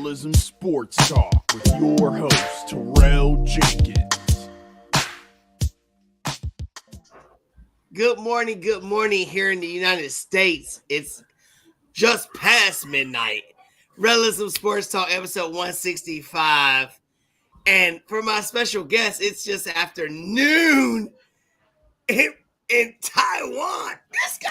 Rellism Sports Talk with your host, Terrell Jenkins. Good morning here in the United States. It's just past midnight. Rellism Sports Talk, episode 165. And for my special guest, it's just afternoon in Taiwan. This guy,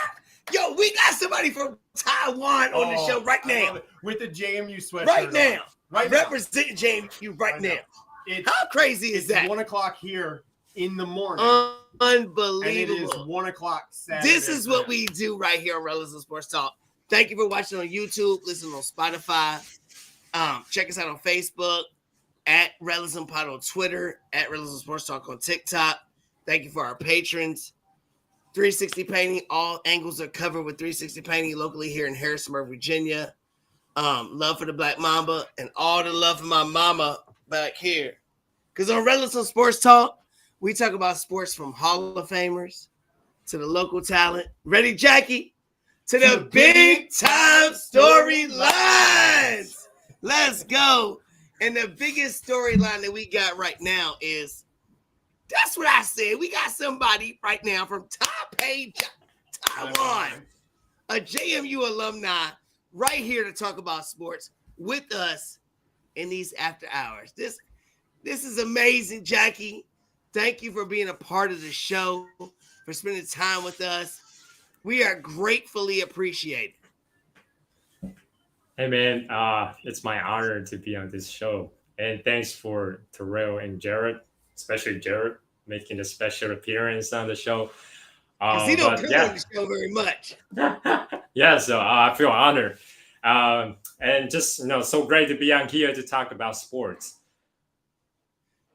we got somebody from Taiwan on the show right now. With the JMU sweatshirt Right now. on. Right Representing JMU right now. How crazy is that? 1 o'clock here in the morning. Unbelievable. And it is 1 o'clock Saturday. This is what we do right here on Rellism Sports Talk. Thank you for watching on YouTube, listening on Spotify. Check us out on Facebook, at Rellism Pod on Twitter, at Rellism Sports Talk on TikTok. Thank you for our patrons. 360 Painting, all angles are covered with 360 Painting locally here in Harrisonburg, Virginia. Love for the Black Mamba and all the love for my mama back here. Because on Rellism Sports Talk, we talk about sports from Hall of Famers to the local talent. Ready, Jackie? To the big time storylines. Let's go. And the biggest storyline that we got right now is, that's what I said. We got somebody right now from Taipei, Taiwan, a JMU alumni right here to talk about sports with us in these after hours. This is amazing, Jackie. Thank you for being a part of the show, for spending time with us. We are gratefully appreciated. Hey, man, it's my honor to be on this show. And thanks for Terrell and Jared, especially Jared, making a special appearance on the show. Because he don't come on the show very much. Yeah, so I feel honored. And just, so great to be on here to talk about sports.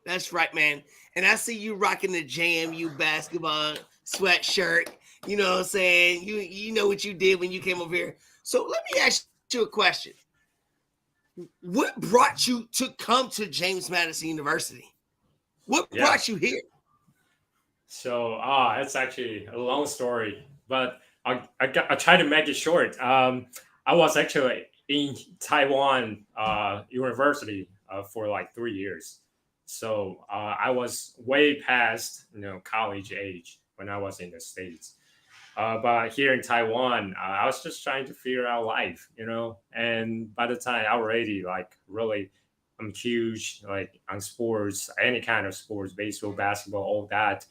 That's right, man. And I see you rocking the JMU basketball sweatshirt. You know what I'm saying? You know what you did when you came over here. So let me ask you a question. What brought you to come to James Madison University? What brought you here? So it's actually a long story, but I try to make it short. I was actually in Taiwan University for like 3 years. So I was way past, college age when I was in the States. But here in Taiwan, I was just trying to figure out life, and by the time I already I'm huge, on sports, any kind of sports, baseball, basketball, all that.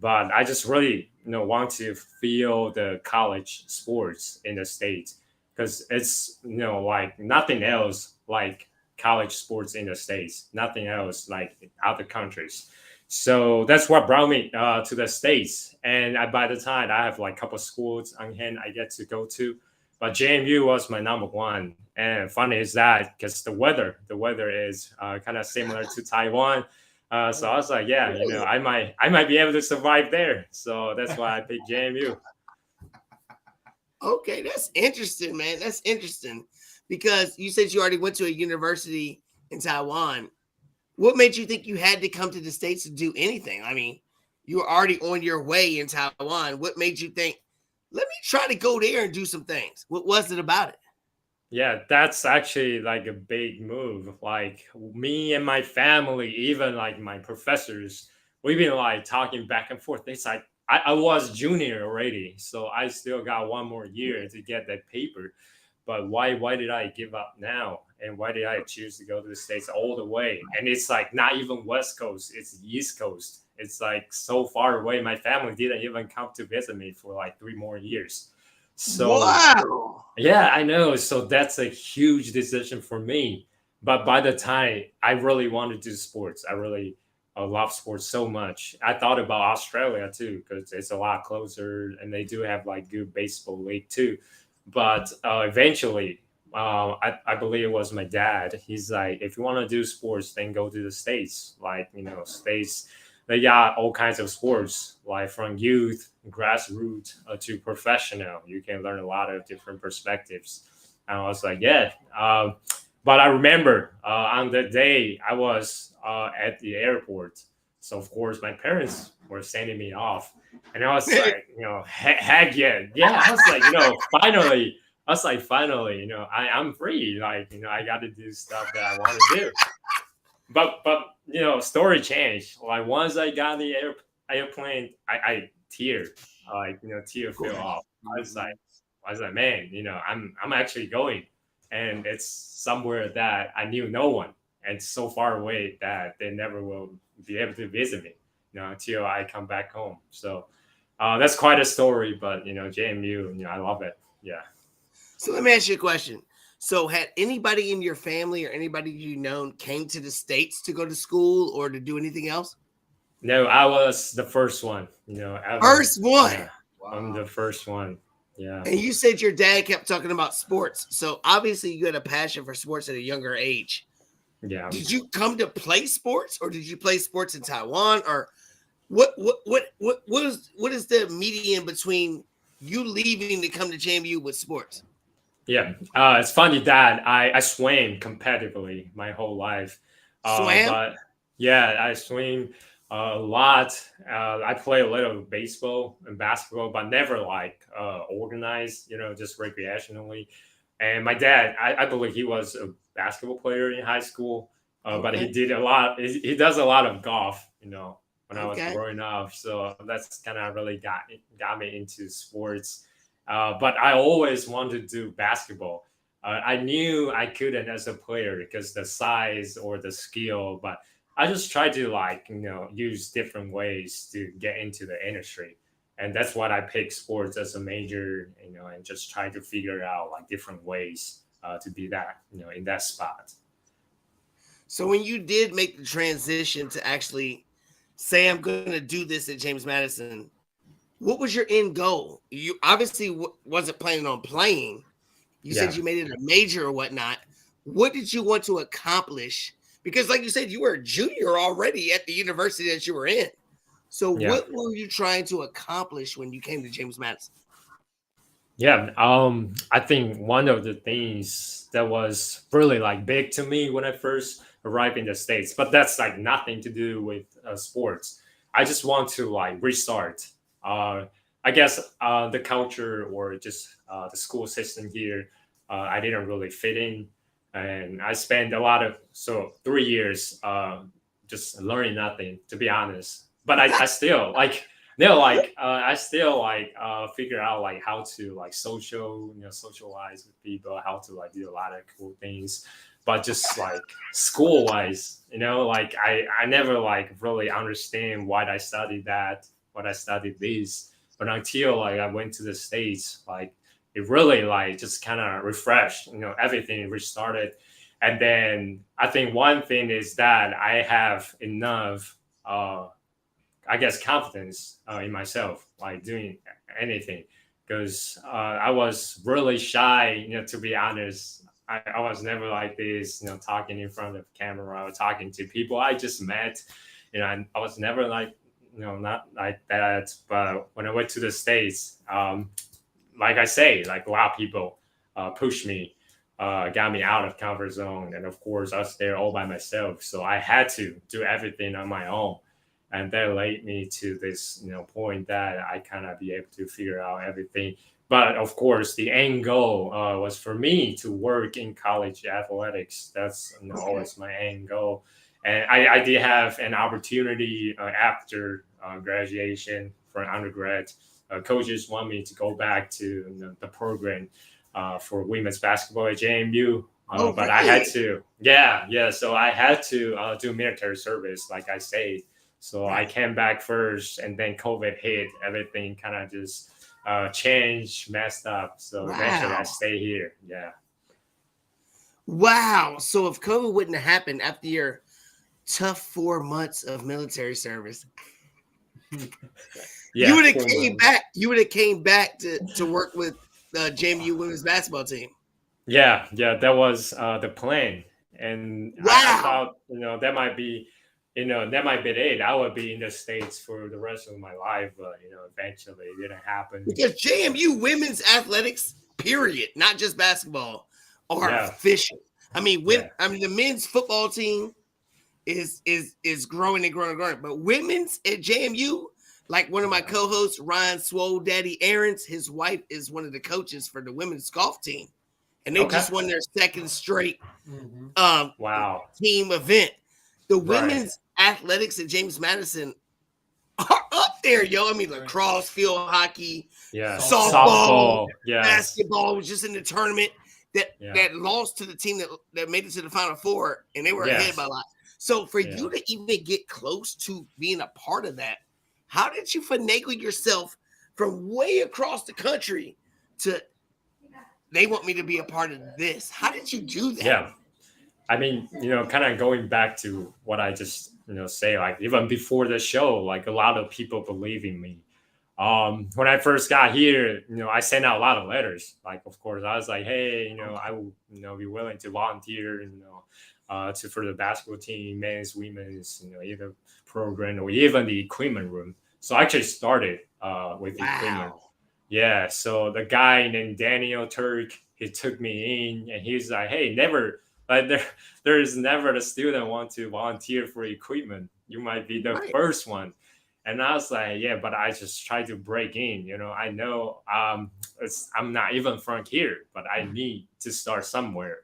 But I just really, want to feel the college sports in the States, because it's, nothing else like college sports in the States, nothing else like other countries. So that's what brought me to the States. And by the time I have a couple of schools on hand I get to go to, but JMU was my number one. And funny is that because the weather is kind of similar to Taiwan. So I was like, I might be able to survive there. So that's why I picked JMU. Okay, that's interesting, man. That's interesting, because you said you already went to a university in Taiwan. What made you think you had to come to the States to do anything? I mean, you were already on your way in Taiwan. What made you think, let me try to go there and do some things? What was it about it? Yeah, that's actually a big move. Me and my family, even my professors, we've been talking back and forth. It's I was junior already, so I still got one more year to get that paper. But why did I give up now? And why did I choose to go to the States all the way? And it's not even West Coast, it's East Coast. It's so far away. My family didn't even come to visit me for 3 more years. So wow. Yeah, I know. So that's a huge decision for me. But by the time I really wanted to do sports, I really love sports so much. I thought about Australia too, because it's a lot closer and they do have good baseball league too. But eventually, I believe it was my dad. He's like, if you want to do sports, then go to the States. States, they got all kinds of sports, from youth, grassroots to professional. You can learn a lot of different perspectives. And I was like, but I remember on the day I was at the airport. So, of course, my parents were sending me off. And I was like, heck yeah. Yeah, I was like, finally, I was like, finally, I'm free. Like, I got to do stuff that I want to do. But story changed. Like once I got the airplane, I teared. Like, tear fell off. I was like, man, I'm actually going, and it's somewhere that I knew no one, and so far away that they never will be able to visit me, until I come back home. So that's quite a story, but JMU, I love it. Yeah. So let me ask you a question. So had anybody in your family or anybody you known came to the States to go to school or to do anything else? No, I was the first one, ever. First one. Yeah, I'm the first one. Yeah. And you said your dad kept talking about sports. So obviously you had a passion for sports at a younger age. Yeah. Did you come to play sports, or did you play sports in Taiwan, or what is the median between you leaving to come to JMU with sports? Yeah, it's funny that I swam competitively my whole life. Swam? But yeah, I swim a lot. I play a little baseball and basketball, but never like organized, just recreationally. And my dad, I believe he was a basketball player in high school, but he did a lot. He does a lot of golf, when I was growing up. So that's kind of really got me into sports. But I always wanted to do basketball. I knew I couldn't as a player because the size or the skill, but I just tried to use different ways to get into the industry. And that's what I picked sports as a major, and just try to figure out different ways to be that, in that spot. So when you did make the transition to actually say, I'm going to do this at James Madison, what was your end goal? You obviously wasn't planning on playing. You said you made it a major or whatnot. What did you want to accomplish? Because like you said, you were a junior already at the university that you were in. So what were you trying to accomplish when you came to James Madison? Yeah, I think one of the things that was really big to me when I first arrived in the States, but that's nothing to do with sports. I just want to restart. I guess the culture or just the school system here, I didn't really fit in, and I spent 3 years just learning nothing, to be honest. But I still I still figure out how to socialize with people, how to do a lot of cool things. But just school wise, I never really understand why I studied that, what I studied this. But until I went to the States, it really just kind of refreshed, everything restarted. And then I think one thing is that I have enough I guess confidence in myself, doing anything, because I was really shy, to be honest. I was never like this, talking in front of camera or talking to people I just met. And I was never not like that. But when I went to the States, like I say, a lot of people pushed me, got me out of comfort zone. And of course, I was there all by myself. So I had to do everything on my own. And that led me to this, point that I kind of be able to figure out everything. But of course, the end goal was for me to work in college athletics. That's always my end goal. And I did have an opportunity after graduation for an undergrad. Coaches want me to go back to the program for women's basketball at JMU. But I had to, so I had to do military service, like I say. So I came back first, and then COVID hit. Everything kind of just changed, messed up. So eventually I stay here. Yeah. Wow. So if COVID wouldn't have happened after your tough 4 months of military service, you would have came back. You would have came back to work with the JMU women's basketball team. Yeah, that was the plan. And I thought, that might be, that might be it. I would be in the States for the rest of my life, but eventually it didn't happen. Because JMU women's athletics, period, not just basketball, are official. I mean, the men's football team is growing and growing and growing, but women's at JMU, Like one of my co-hosts, Ryan Swole Daddy Aarons, his wife is one of the coaches for the women's golf team. And they just won their second straight team event. The women's athletics at James Madison are up there, yo. I mean, lacrosse, field hockey, softball, basketball was just in the tournament that lost to the team that made it to the Final Four, and they were ahead by a lot. So for you to even get close to being a part of that, how did you finagle yourself from way across the country to they want me to be a part of this? How did you do that? Yeah. I mean, kind of going back to what I just, say, like even before the show, like a lot of people believe in me. When I first got here, I sent out a lot of letters. Like, of course, I was like, hey, I will, be willing to volunteer, for the basketball team, men's, women's, either program or even the equipment room. So I actually started with equipment. Yeah. So the guy named Daniel Turk, he took me in and he's like, hey, never, like there is never a student want to volunteer for equipment. You might be the first one. And I was like, yeah, but I just try to break in. I know I'm not even from here, but I need to start somewhere,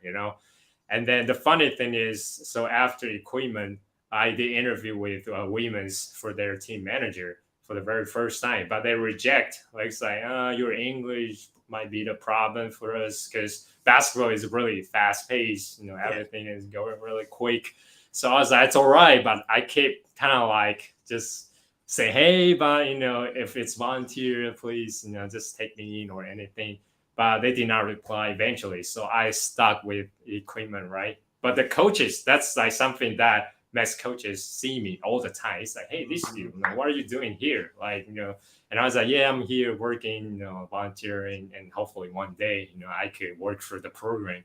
And then the funny thing is, so after equipment, I did interview with women's for their team manager for the very first time, but they reject. Like, it's like, your English might be the problem for us because basketball is really fast paced. Everything is going really quick. So I was like, it's all right, but I kept kind of like just say, hey, but if it's volunteer, please, just take me in or anything. But they did not reply eventually. So I stuck with equipment, right? But the coaches, that's like something that Max coaches see me all the time. It's like, hey, this dude, what are you doing here? Like, and I was like, yeah, I'm here working, volunteering, and hopefully one day, I could work for the program.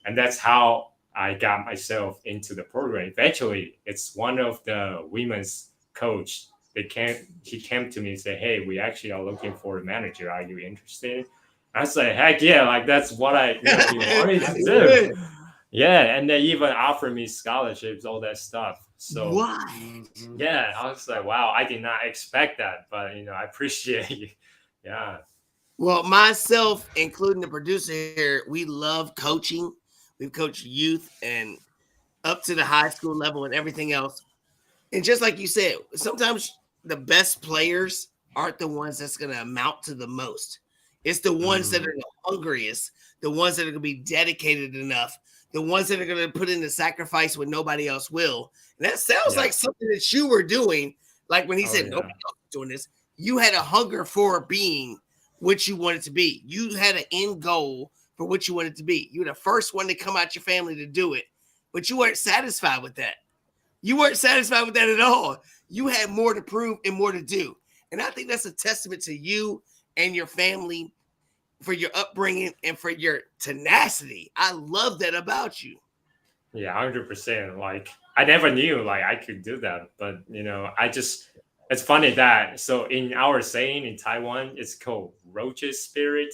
And that's how I got myself into the program. Eventually, it's one of the women's coach. He came to me and said, hey, we actually are looking for a manager. Are you interested? I said, heck yeah, like that's what I wanted to do. Yeah, and they even offered me scholarships, all that stuff. So yeah, I was like, wow, I did not expect that, but I appreciate you. Yeah. Well, myself, including the producer here, we love coaching. We've coached youth and up to the high school level and everything else. And just like you said, sometimes the best players aren't the ones that's going to amount to the most. It's the ones that are the hungriest, the ones that are going to be dedicated enough, the ones that are going to put in the sacrifice when nobody else will. And that sounds like something that you were doing. Like when he said nobody else is doing this, you had a hunger for being what you wanted to be. You had an end goal for what you wanted to be. You were the first one to come out your family to do it, but you weren't satisfied with that. You weren't satisfied with that at all. You had more to prove and more to do. And I think that's a testament to you and your family for your upbringing and for your tenacity. I love that about you. Yeah, 100%. Like, I never knew like I could do that, but it's funny that so in our saying in Taiwan, it's called roaches spirit.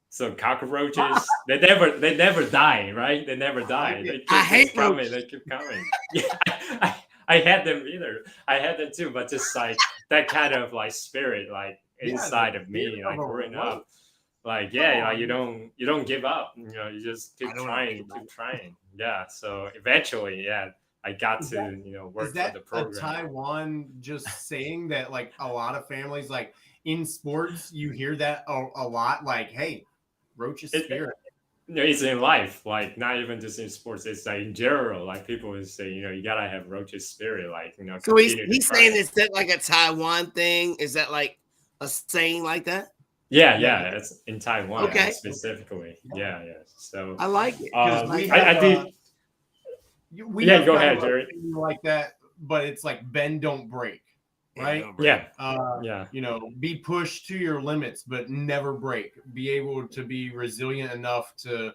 So cockroaches, they never die, right? They never die. They keep I hate coming. roaches. They keep coming. Yeah, I had them either. I had them too, but just like that kind of like spirit, like inside of me, like growing up. Like, like you don't give up. You just keep trying. Yeah. So eventually, I got to work for the program. Is that a Taiwan just saying that like a lot of families like in sports you hear that a lot? Like, hey, roaches spirit. It's in life, like not even just in sports. It's like in general, like people would say, you gotta have roaches spirit, like So he's saying, is that like a Taiwan thing? Is that like a saying like that? Yeah, it's in Taiwan specifically. Yeah. So I like it. I did. Go ahead, Jerry. Like that, but it's like bend, don't break, right? Yeah. Be pushed to your limits, but never break. Be able to be resilient enough to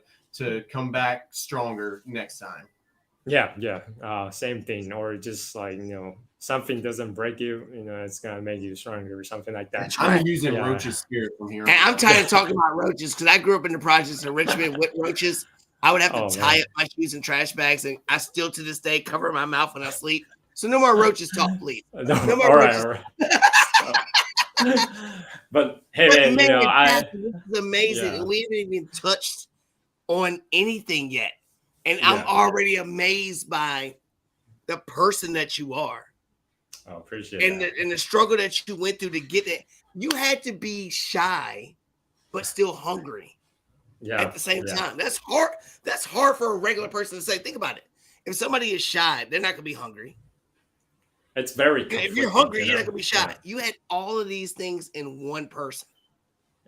come back stronger next time. Yeah. Same thing, or just like something doesn't break you, it's gonna make you stronger or something like that. I'm using roaches spirit from here. And I'm tired of talking about roaches because I grew up in the projects in Richmond with roaches. I would have to tie up my shoes in trash bags, and I still to this day cover my mouth when I sleep. So no more roaches talk, please. No more roaches. All right. But hey, But man, man, I this is amazing. yeah. And we haven't even touched on anything yet. And I'm Yeah. already amazed by the person that you are I appreciate and that. the struggle that you went through to get it. You had to be shy, but still hungry Yeah, at the same yeah. time. That's hard. That's hard for a regular person to say. Think about it. If somebody is shy, they're not gonna be hungry. It's very If you're conflicting, hungry, you you're not know. gonna be shy. You had all of these things in one person,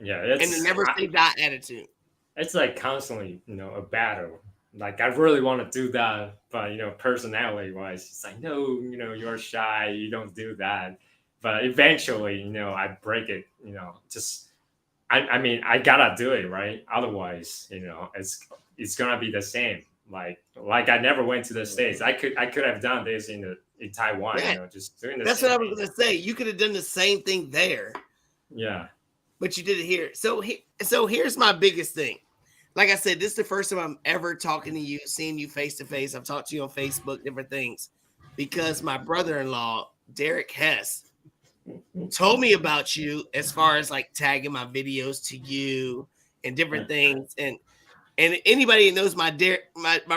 Yeah, and the never say die attitude. it's like constantly, a battle. Like I really want to do that, but personality wise, it's like no, you're shy, you don't do that. But eventually, I break it. Just I mean, I gotta do it, right? Otherwise, it's gonna be the same. Like I never went to the States. I could have done this in Taiwan, Yeah, just doing the that's same what I was thing. gonna say. You could have done the same thing there, Yeah, but you did it here. So here's my biggest thing. Like I said, this is the first time I'm ever talking to you, seeing you face to face. I've talked to you on Facebook, different things, because my brother-in-law, Derek Hess, told me about you as far as like tagging my videos to you and different things. And anybody that knows my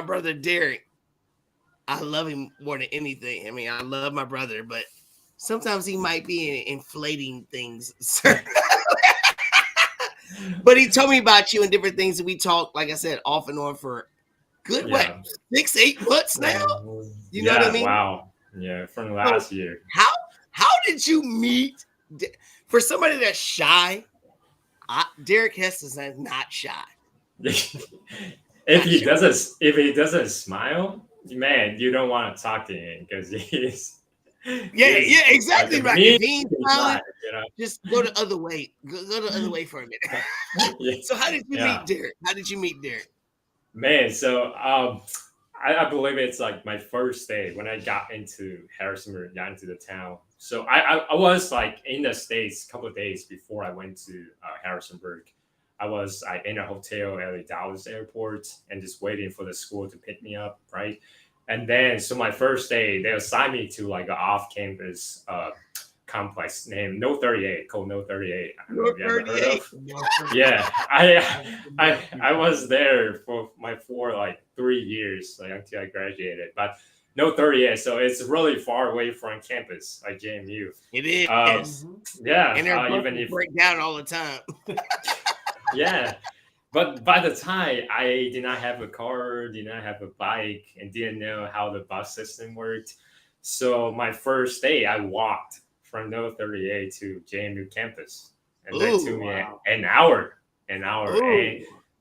brother Derek, I love him more than anything. I mean, I love my brother, but sometimes he might be inflating things. But he told me about you and different things that we talked, like I said, off and on for good yeah, 6-8 months now. You know what I yeah. mean? Wow, yeah, from So last year. how did you meet? For somebody that's shy, Derek Hess is not shy. if Not he shy. doesn't if he doesn't smile, man, you don't want to talk to him because he's Yeah, like a exactly right. mean If he ain't guy, smiling, just go the other way. Go the other way for a minute. Yeah. So how did you Yeah. meet Derek? How did you meet Derek? Man, so I believe it's like my first day when I got into Harrisonburg, got into the town. So I was like in the States a couple of days before I went to Harrisonburg. I was in a hotel at the Dallas airport and just waiting for the school to pick me up, right? And then, so my first day, they assigned me to like an off-campus complex named No 38, called No 38. I don't know if you ever heard 38. of. Yeah, I was there for like 3 years, like until I graduated. But No 38, so it's really far away from campus, like JMU. It is. Yeah, And their even buses if break down all the time. yeah. But by the time I did not have a car, did not have a bike, and didn't know how the bus system worked. So my first day, I walked from No 38 to JMU campus. And that took me an hour. And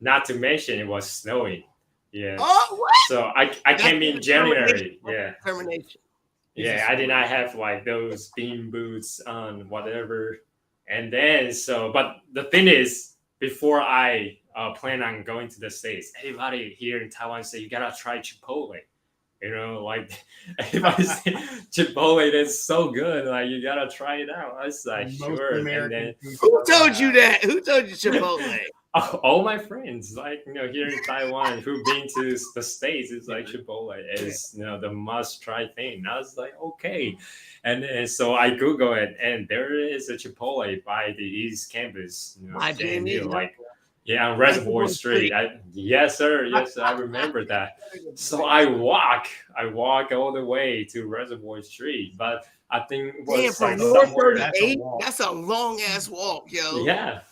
not to mention it was snowing. Yeah. Oh, what? So I came in January. Yeah. Determination. Yeah, I did not have like those bean boots on, whatever. And then, but the thing is, before I plan on going to the States, everybody here in Taiwan say you gotta try Chipotle. Like everybody say Chipotle is so good, like you gotta try it out. I was like, sure. And then Who told you that? Who told you Chipotle? all my friends, like here in Taiwan, who've been to the States, it's like Chipotle is the must try thing. I was like, okay, and so I Google it, and there is a Chipotle by the East Campus, JMU, like on Reservoir Street. Yes, sir. Yes, I remember that. So I walk all the way to Reservoir Street, but I think it was Damn, like from North somewhere. 38? That's a long ass walk, yo.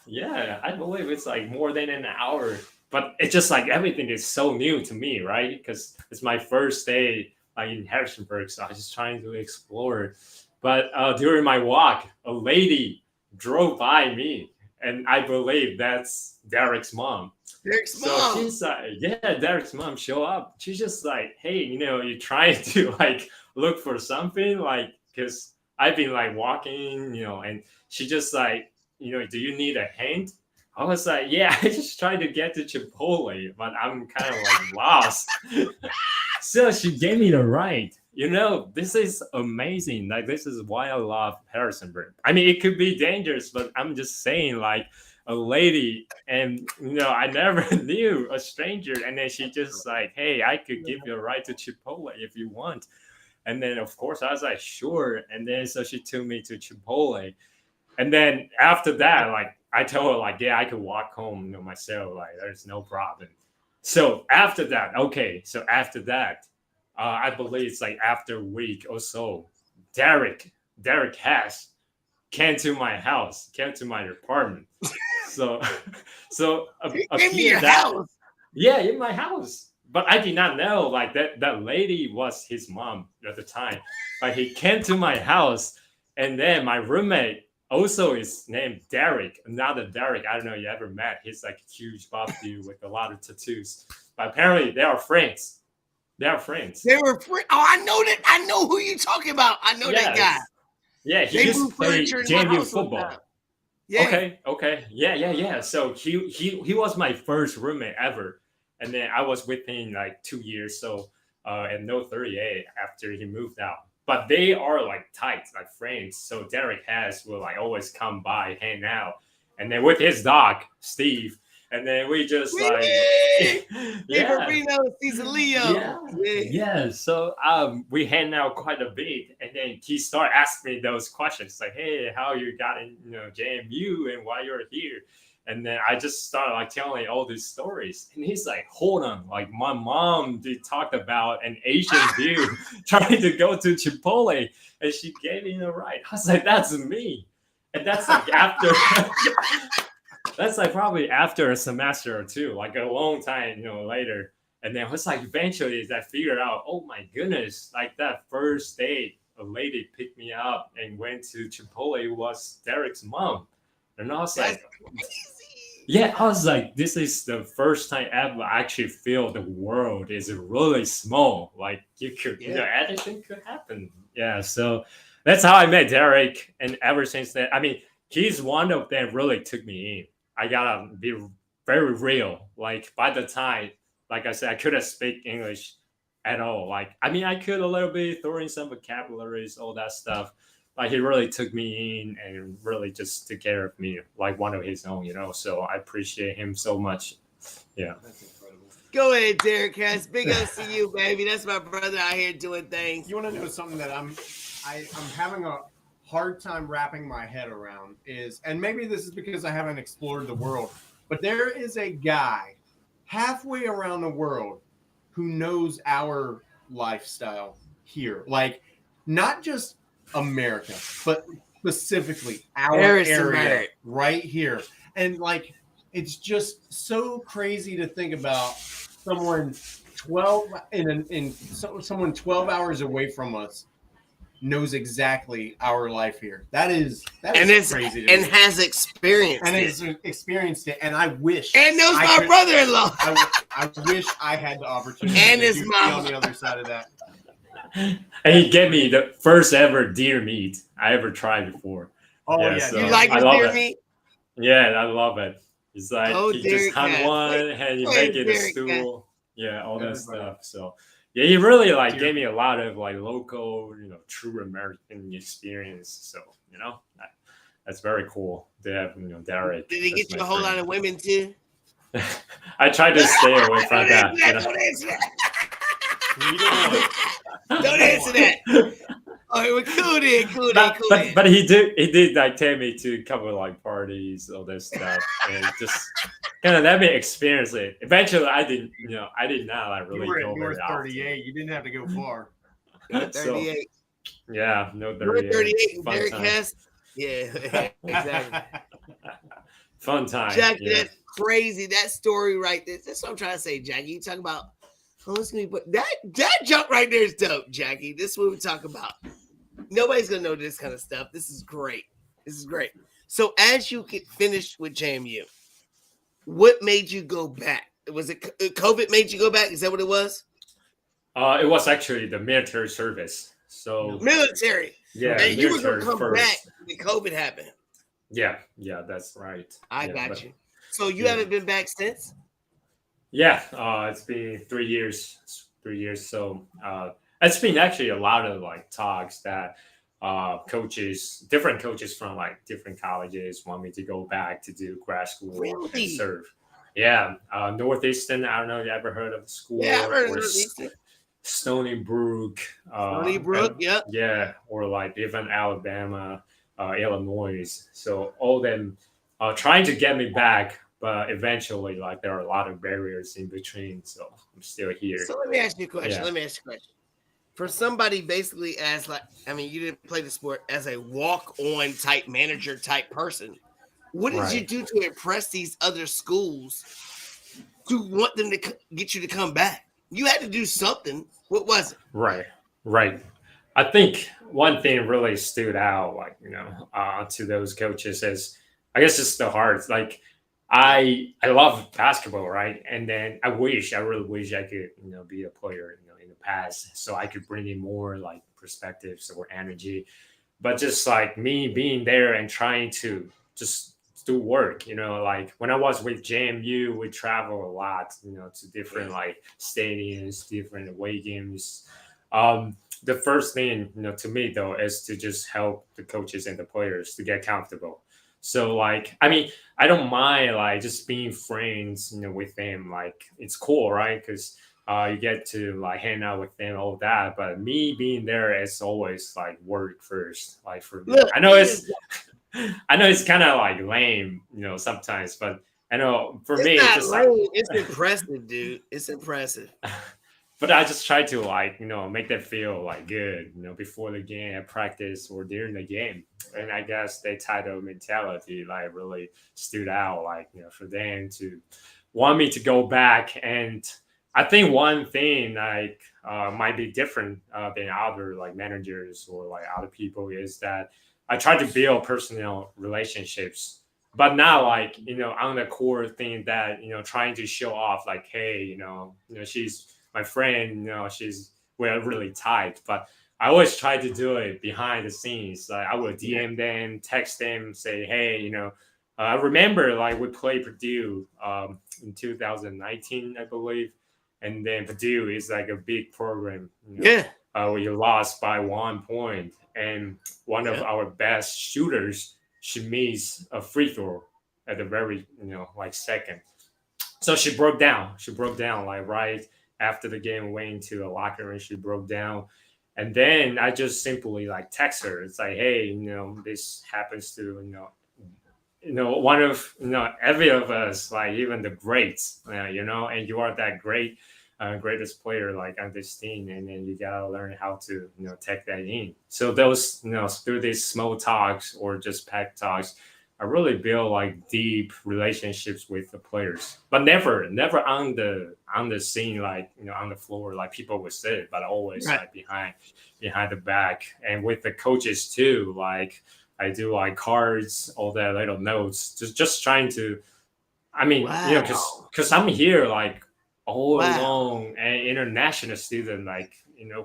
Yeah, I believe it's like more than an hour. But it's just like everything is so new to me, right? Because it's my first day like in Harrisonburg, so I was just trying to explore. But during my walk, a lady drove by me, and I believe that's Derek's mom. Derek's So mom. she's like, yeah, Derek's mom show up. She's just like, hey, you trying to like look for something, like, because I've been like walking, and she just like, do you need a hand? I was like, yeah, I just tried to get to Chipotle, but I'm kind of like lost. So she gave me the ride. This is amazing. Like, this is why I love Harrisonburg. I mean, it could be dangerous, but I'm just saying, like, a lady, and I never knew a stranger, and then she just like, hey, I could give you a ride to Chipotle if you want. And then of course I was like, sure. And then so she took me to Chipotle, And then after that, like I told her, like, yeah, I could walk home, myself. Like, there's no problem. So after that, I believe it's like after a week or so, Derek Hass came to my house, came to my apartment. So, Give me your house. Yeah, in my house. But I did not know like that lady was his mom at the time. But he came to my house, and then my roommate also is named Derek. Another Derek. I don't know if you ever met. He's like a huge buff dude with a lot of tattoos. But apparently they are friends. They are friends. They were friends. Oh, I know that. I know who you talking about. I know that guy. Yeah, he They used to moved play furniture in my JMU house football. sometime. Yeah. Okay. Yeah. So he was my first roommate ever. And then I was with him like 2 years. So and no 38 after he moved out. But they are like tight, like friends. So Derek will like always come by, hang out. And then with his dog, Steve. And then we just like Yeah. He's a Leo. Yeah. So we hang out quite a bit, and then he started asking me those questions like, "Hey, how you got in, JMU, and why you're here?" And then I just started like telling all these stories, and he's like, "Hold on, like my mom did talk about an Asian dude trying to go to Chipotle, and she gave me a ride." I was like, "That's me," and that's like after. That's like probably after a semester or two, like a long time, later. And then it's like eventually I figured out, oh my goodness, like that first date, a lady picked me up and went to Chipotle was Derek's mom. And I was like, yeah, I was like, this is the first time ever I actually feel the world is really small. Like you could, anything could happen. Yeah, so that's how I met Derek. And ever since then, I mean, he's one of them really took me in. I gotta be very real. Like by the time, like I said, I couldn't speak English at all. Like, I mean, I could a little bit throw in some vocabularies, all that stuff. But he really took me in and really just took care of me like one of his own, So I appreciate him so much. Yeah. That's incredible. Go ahead, Derek Cass. Big ups to you, baby. That's my brother out here doing things. You want to know something that I'm having a hard time wrapping my head around is, and maybe this is because I haven't explored the world, but there is a guy halfway around the world who knows our lifestyle here, like not just America, but specifically our area right here. And like, it's just so crazy to think about someone 12 hours away from us knows exactly our life here. That is crazy to me. Has experienced it. And I wish. And knows my brother-in-law. I wish I had the opportunity and to his be mom on the other side of that. And he gave me the first ever deer meat I ever tried before. Oh yeah, so you like his deer meat? Yeah, I love it. It's like he just Derek hunt one and you make it a stew. Cat. Yeah, all that stuff. So yeah, he really like gave me a lot of like local, true American experience. So that's very cool. They have Derek. Did he get you a whole lot of women too? I tried to stay away from that. Don't answer that. Oh, we're cool then. But he did like take me to a couple of like parties, all this stuff, and just kind of let me experience it. Eventually, I did not like really go very often. 38. You didn't have to go far. 38. So, yeah, no 38. You're 38. Fun Derek time. Cass. Yeah, exactly. Fun time. Jackie, that's crazy. That story right there. That's what I'm trying to say, Jackie. You talk about that jump right there is dope, Jackie. This is what we talk about. Nobody's gonna know this kind of stuff. This is great. So as you get finished with JMU, what made you go back? Was it COVID made you go back? Is that what it was? It was actually the military service. So military. Yeah. And you were gonna come back when COVID happened. Yeah, that's right. I got you. So you haven't been back since? Yeah, it's been 3 years. So it's been actually a lot of like talks that different coaches from like different colleges want me to go back to do grad school and serve. Yeah, Northeastern. I don't know if you ever heard of the school. Yeah, I've heard of Northeastern. Stony Brook. Stony Brook, yeah, or like even Alabama. Illinois. So all them trying to get me back, but eventually, like there are a lot of barriers in between. So I'm still here. So let me ask you a question. Yeah. Let me ask you a question. For somebody basically as like, I mean, you didn't play the sport as a walk-on type manager type person. What did you Right. do to impress these other schools to want them to get you to come back? You had to do something. What was it? Right, right. I think one thing really stood out, like to those coaches is, I guess it's the heart. Like, I love basketball, right? And then I really wish I could, be a player, in the past, so I could bring in more like perspectives or energy. But just like me being there and trying to just do work, like when I was with JMU, we travel a lot, to different like stadiums, different away games. The first thing, to me though, is to just help the coaches and the players to get comfortable. So like, I mean, I don't mind like just being friends, with them. Like it's cool, right? Because you get to like hang out with them, all that. But me being there is always like work first. Like for me, Look, I know it's kind of like lame, sometimes, but I know for it's me, it's not just like, lame. It's impressive, dude. It's impressive. but I just try to like, make them feel like good, before the game, at practice or during the game. And I guess the title mentality like really stood out, like, for them to want me to go back. And I think one thing like might be different than other like managers or like other people is that I try to build personal relationships, but not like on the core thing that trying to show off like, hey, she's my friend, we're really tight. But I always try to do it behind the scenes. Like I would DM them, text them, say, hey, I remember like we played Purdue in 2019, I believe, and then Purdue is like a big program. Yeah. We lost by 1 point, and one of Yeah. our best shooters, she missed a free throw at the very like second. So she broke down. She broke down like right after the game, went into the locker room. She broke down, and then I just simply like text her. It's like, hey, this happens to one of every of us, like even the greats, and you are that great, greatest player like on this team, and then you gotta learn how to take that in. So those through these small talks or just pack talks, I really build like deep relationships with the players, but never on the scene, like on the floor, like people would say, but always Right. like behind the back, and with the coaches too. Like I do like cards, all that little notes, just trying to. I mean, Wow. because I'm here like all Wow. along, an international student, like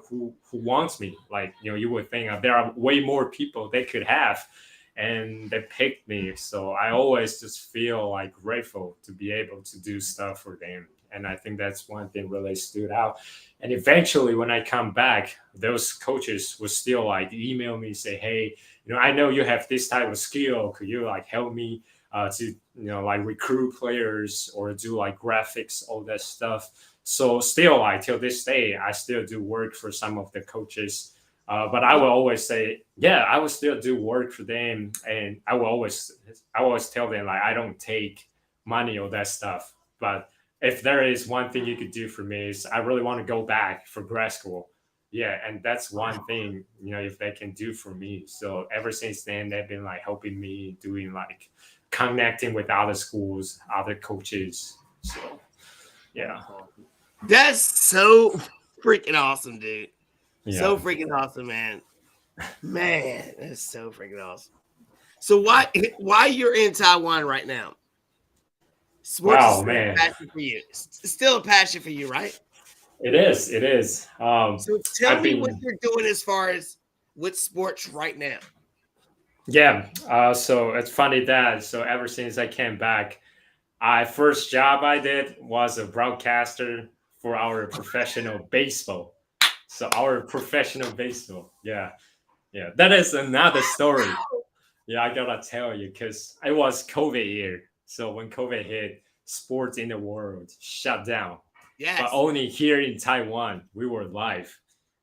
who wants me. Like you would think there are way more people they could have, and they picked me. So I always just feel like grateful to be able to do stuff for them. And I think that's one thing really stood out. And eventually, when I come back, those coaches would still like email me, say, "Hey, I know you have this type of skill. Could you like help me to like recruit players or do like graphics, all that stuff?" So still, like till this day, I still do work for some of the coaches. But I will always say, yeah, I will still do work for them, and I always tell them like I don't take money or that stuff. But if there is one thing you could do for me is I really want to go back for grad school. Yeah, and that's one thing if they can do for me. So ever since then, they've been like helping me doing like connecting with other schools, other coaches. So yeah, That's so freaking awesome, dude. yeah. So freaking awesome, man. Man, that's so freaking awesome. So why you're in Taiwan right now? Sports Wow, is still man. a passion for you. It's still a passion for you, right? It is. It is. So tell I've me been, what you're doing as far as with sports right now. yeah. So it's funny that so ever since I came back, first job I did was a broadcaster for our professional baseball. So our professional baseball, yeah, yeah. That is another story. Yeah, I gotta tell you because it was COVID year. So when COVID hit, sports in the world shut down. But Yes. only here in Taiwan we were live.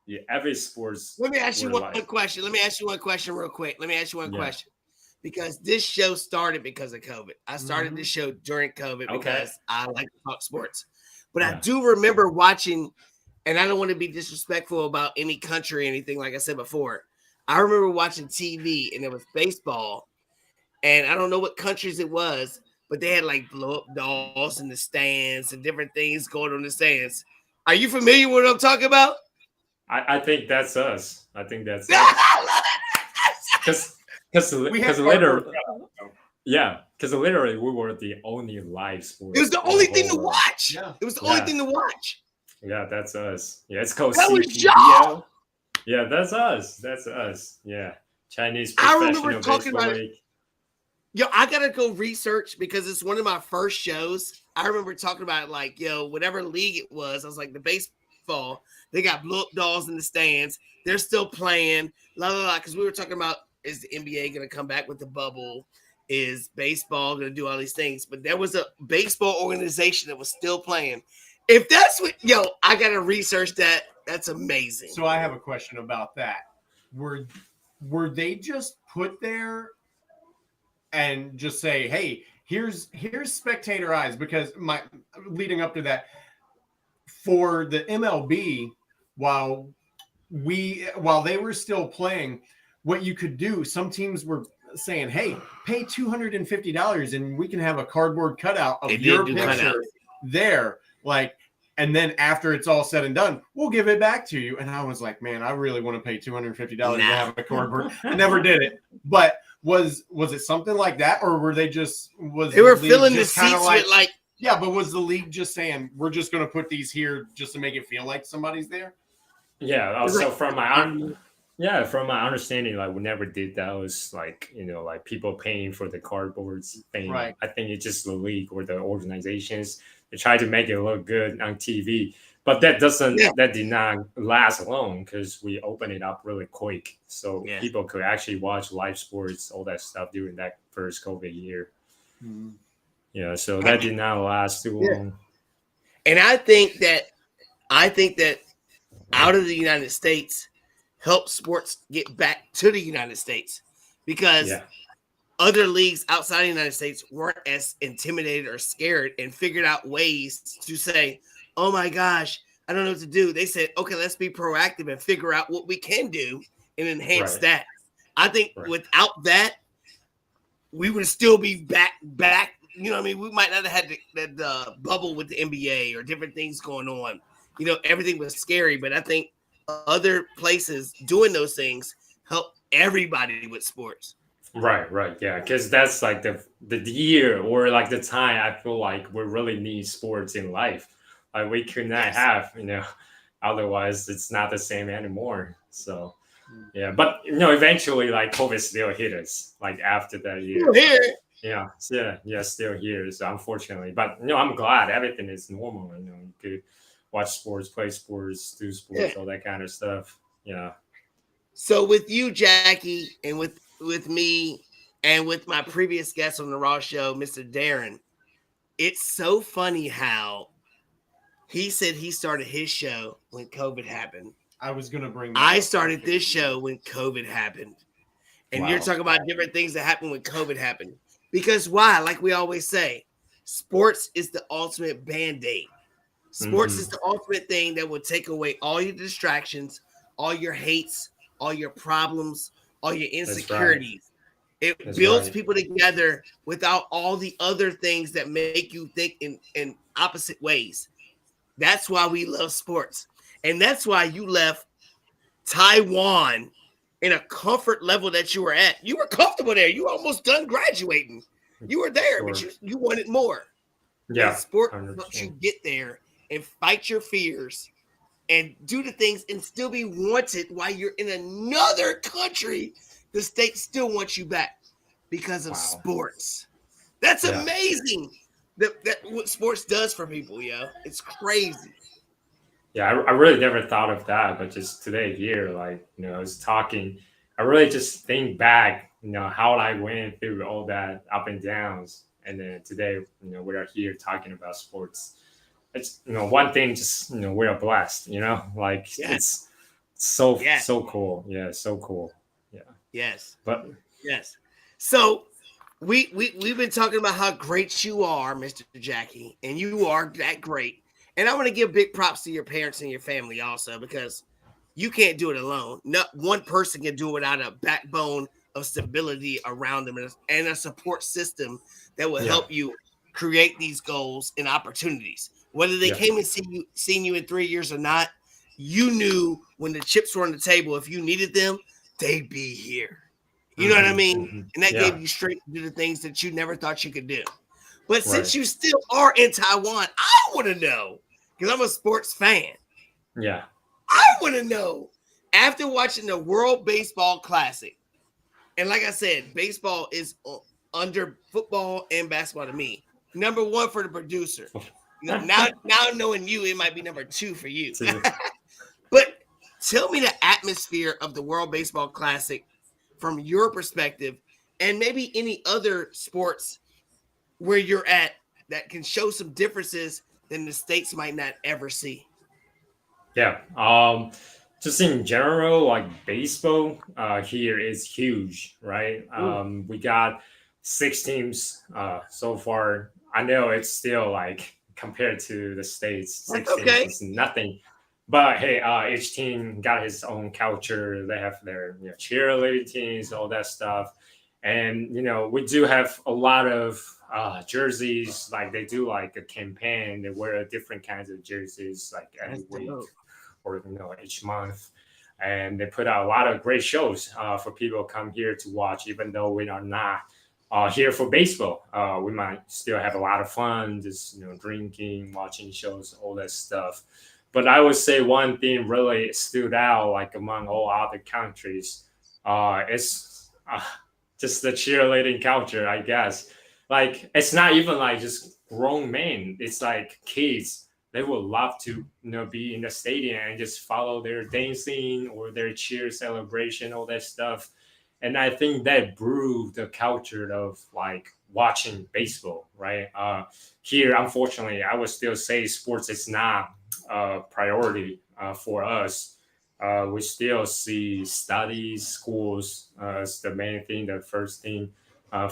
Yeah, every sports. Let me ask you were one like, question. Let me ask you one question real quick. Let me ask you one Yeah. question. Because this show started because of COVID. I started this show during COVID Okay. because I like to talk sports. But I Yeah. do remember watching, and I don't want to be disrespectful about any country or anything, like I said before. I remember watching TV and there was baseball, and I don't know what countries it was, but they had like blow up dolls in the stands and different things going on in the stands. Are you familiar with what I'm talking about? I think that's us. I think that's us. Because We had literally, cardboard yeah, because literally we were the only live sport. It was the in only whole thing to world. watch. Yeah. It was the only Yeah. thing to watch. Yeah, that's us. Yeah, it's called That was CPBL. Yeah, that's us. That's us. Yeah, Chinese I Professional remember talking Baseball about it. League. Yo, I gotta go research because it's one of my first shows. I remember talking about like, yo, whatever league it was. I was like, the baseball, they got blow up dolls in the stands. They're still playing, la la la. Because we were talking about, is the NBA gonna come back with the bubble? Is baseball gonna do all these things? But there was a baseball organization that was still playing. If that's what, yo, I gotta research that. That's amazing. So I have a question about that. Were they just put there and just say, "Hey, here's spectator eyes"? Because my leading up to that, for the MLB, while they were still playing, what you could do, some teams were saying, "Hey, pay $250 and we can have a cardboard cutout of They did your do picture cutouts. there." Like, and then after it's all said and done, we'll give it back to you. And I was like, man, I really want to pay $250 to have a cardboard. I never did it. But was it something like that, or were they just They were the league filling the just kinda seats with like, yeah, but was the league just saying we're just going to put these here just to make it feel like somebody's there? Yeah. It's Also, like- from my understanding, like we never did that. It was like like people paying for the cardboards thing. Right. I think it's just the league or the organizations. They try to make it look good on TV, but that did not last long because we opened it up really quick, so Yeah. people could actually watch live sports, all that stuff during that first COVID year. Mm-hmm. Yeah, so that did not last too long. and I think that out of the United States help sports get back to the United States because Yeah. other leagues outside the United States weren't as intimidated or scared and figured out ways to say, oh my gosh, I don't know what to do. They said, okay, let's be proactive and figure out what we can do and enhance Right. that. I think Right. without that, we would still be back. You know what I mean? We might not have had the bubble with the NBA or different things going on. Everything was scary, but I think other places doing those things help everybody with sports. Right, yeah, because that's like the year or like the time I feel like we really need sports in life. Like we could not have, otherwise it's not the same anymore. So yeah, but eventually like COVID still hit us like after that year. Still here. Yeah, still here. So unfortunately, but I'm glad everything is normal. You could watch sports, play sports, do sports, all that kind of stuff. Yeah. So with you, Jackie, and with me, and with my previous guest on the Raw Show, Mr. Darren, it's so funny how he said he started his show when COVID happened. I was going to bring that I up. started this show when COVID happened. And Wow. you're talking about different things that happened when COVID happened. Because why? Like we always say, sports is the ultimate Band-Aid. Sports is the ultimate thing that will take away all your distractions, all your hates, all your problems, all your insecurities. It builds people together without all the other things that make you think in opposite ways. That's why we love sports. And that's why you left Taiwan in a comfort level that you were at. You were comfortable there. You were almost done graduating. You were there, but you wanted more. Yeah. And sport 100%. helps you get there and fight your fears and do the things and still be wanted while you're in another country. The state still wants you back because of sports. That's amazing. That what sports does for people, yo. It's crazy. Yeah, I really never thought of that, but just today here, like, I was talking, I really just think back, how I went through all that up and downs. And then today, we are here talking about sports. It's, one thing, just, we are blessed, like it's So Yes. so cool. Yeah, so cool. Yeah. Yes. But Yes. So we've been talking about how great you are, Mr. Jackie, and you are that great. And I want to give big props to your parents and your family also, because you can't do it alone. Not one person can do it without a backbone of stability around them and a support system that will yeah, help you create these goals and opportunities. Whether they yeah. came and seen you in 3 years or not, you knew when the chips were on the table, if you needed them, they'd be here. You know what I mean? And that Yeah, gave you strength to do the things that you never thought you could do. But right. since you still are in Taiwan, I want to know, because I'm a sports fan. Yeah. I want to know, after watching the World Baseball Classic, and like I said, baseball is under football and basketball to me. Number one for the producer. Now knowing you, it might be number two for you. But tell me the atmosphere of the World Baseball Classic from your perspective, and maybe any other sports where you're at that can show some differences than the States might not ever see. Yeah. Just in general, like baseball here is huge, right? We got 6 teams so far. I know it's still like compared to the States, That's 6 teams okay. is nothing. But hey, each team got his own culture. They have their cheerleading teams, all that stuff. And we do have a lot of jerseys. Like they do like a campaign. They wear different kinds of jerseys like every That's week dope. or each month, and they put out a lot of great shows for people to come here to watch. Even though we are not here for baseball, we might still have a lot of fun, just drinking, watching shows, all that stuff. But I would say one thing really stood out, like among all other countries, is just the cheerleading culture, I guess. Like it's not even like just grown men; it's like kids. They would love to be in the stadium and just follow their dancing or their cheer celebration, all that stuff. And I think that brewed the culture of like watching baseball, right? Here, unfortunately, I would still say sports is not a priority for us. We still see studies, schools as the main thing, the first thing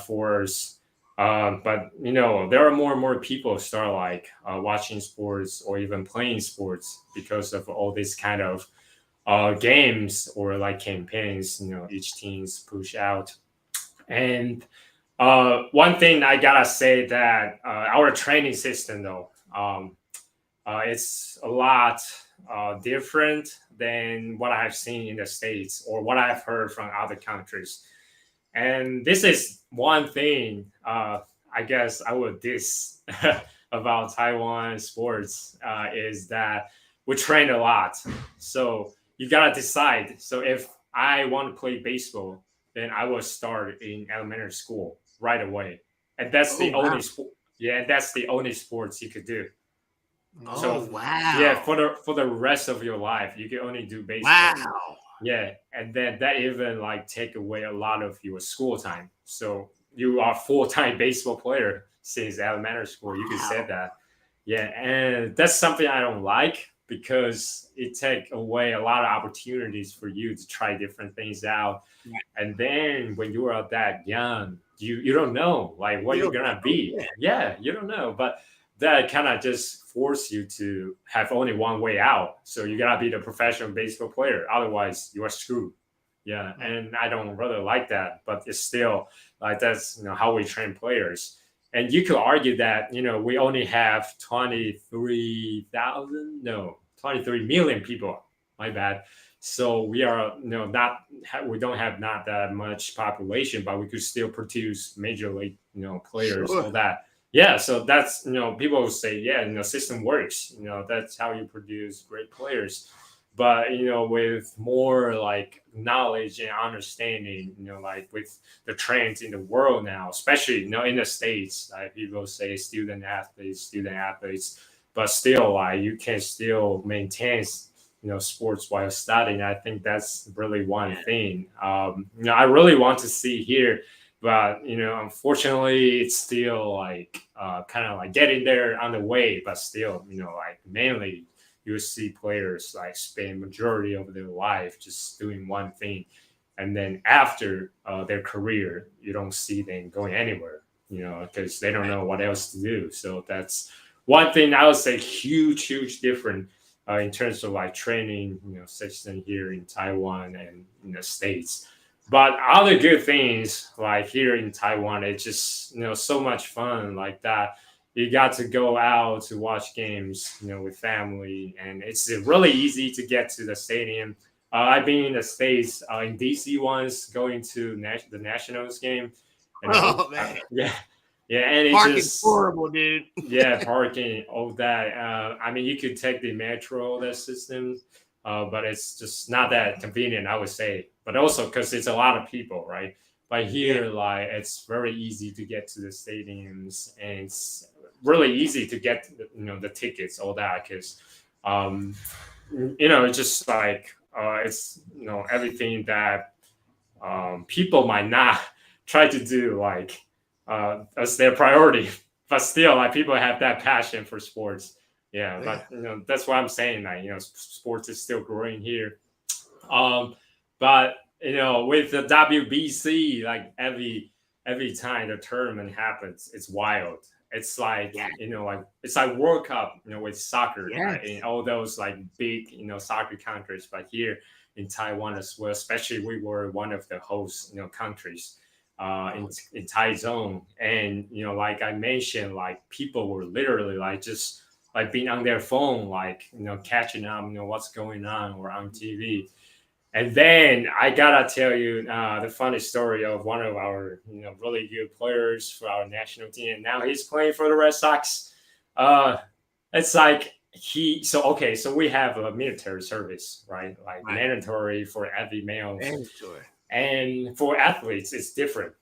for us. But there are more and more people start like watching sports or even playing sports because of all these kind of games or like campaigns. Each teams push out. And one thing I gotta say that our training system though, it's a lot different than what I've seen in the States or what I've heard from other countries. And this is one thing I guess I would diss about Taiwan sports is that we train a lot. So you gotta decide. So if I want to play baseball, then I will start in elementary school right away, and that's Oh the wow. only sport. Yeah, that's the only sports you could do. Oh So wow. yeah, for the rest of your life, you can only do baseball. Wow. Yeah, and then that even like take away a lot of your school time. So you are full time baseball player since elementary school. You could say that. Yeah, and that's something I don't like because it take away a lot of opportunities for you to try different things out. And then when you are that young, you don't know like what You you're don't gonna know. be. Yeah. Yeah, you don't know, but that kind of just force you to have only one way out. So you gotta be the professional baseball player. Otherwise, you are screwed. Yeah, and I don't really like that, but it's still like that's how we train players. And you could argue that we only have 23,000, no, 23 million people. My bad. So we are not we don't have not that much population, but we could still produce major league players, Sure. all that. Yeah, so that's people will say, yeah, system works. That's how you produce great players. But with more like knowledge and understanding, like with the trends in the world now, especially in the States, like people say student athletes, but still like you can still maintain sports while studying. I think that's really one thing. I really want to see here, but unfortunately it's still like kind of like getting there on the way, but still like mainly you see players like spend majority of their life just doing one thing, and then after their career, you don't see them going anywhere, because they don't know what else to do. So that's one thing I would say huge difference in terms of like training, section here in Taiwan and in the States. But other good things like here in Taiwan, it's just so much fun like that. You got to go out to watch games, with family, and it's really easy to get to the stadium. I've been in the States, in DC once, going to the Nationals game, and Man, yeah, and it parking's just horrible, dude. yeah, parking, all that. I mean, you could take the metro that system, but it's just not that convenient, I would say. But also because it's a lot of people, right? But here, like, it's very easy to get to the stadiums, and it's really easy to get, the tickets, all that, because, it's just like it's everything that people might not try to do, like as their priority, but still, like, people have that passion for sports. Yeah, but that's why I'm saying that sports is still growing here. But with the WBC, like every time the tournament happens, it's wild. It's like like it's like World Cup, with soccer, in all those like big soccer countries. But here in Taiwan as well, especially we were one of the host countries in Thai zone, and like I mentioned, like people were literally like just like being on their phone, like catching up, what's going on, or on TV. And then I gotta tell you the funny story of one of our really good players for our national team, and now he's playing for the Red Sox. It's like so we have a military service, right? Like mandatory for every male. Mandatory. And for athletes, it's different.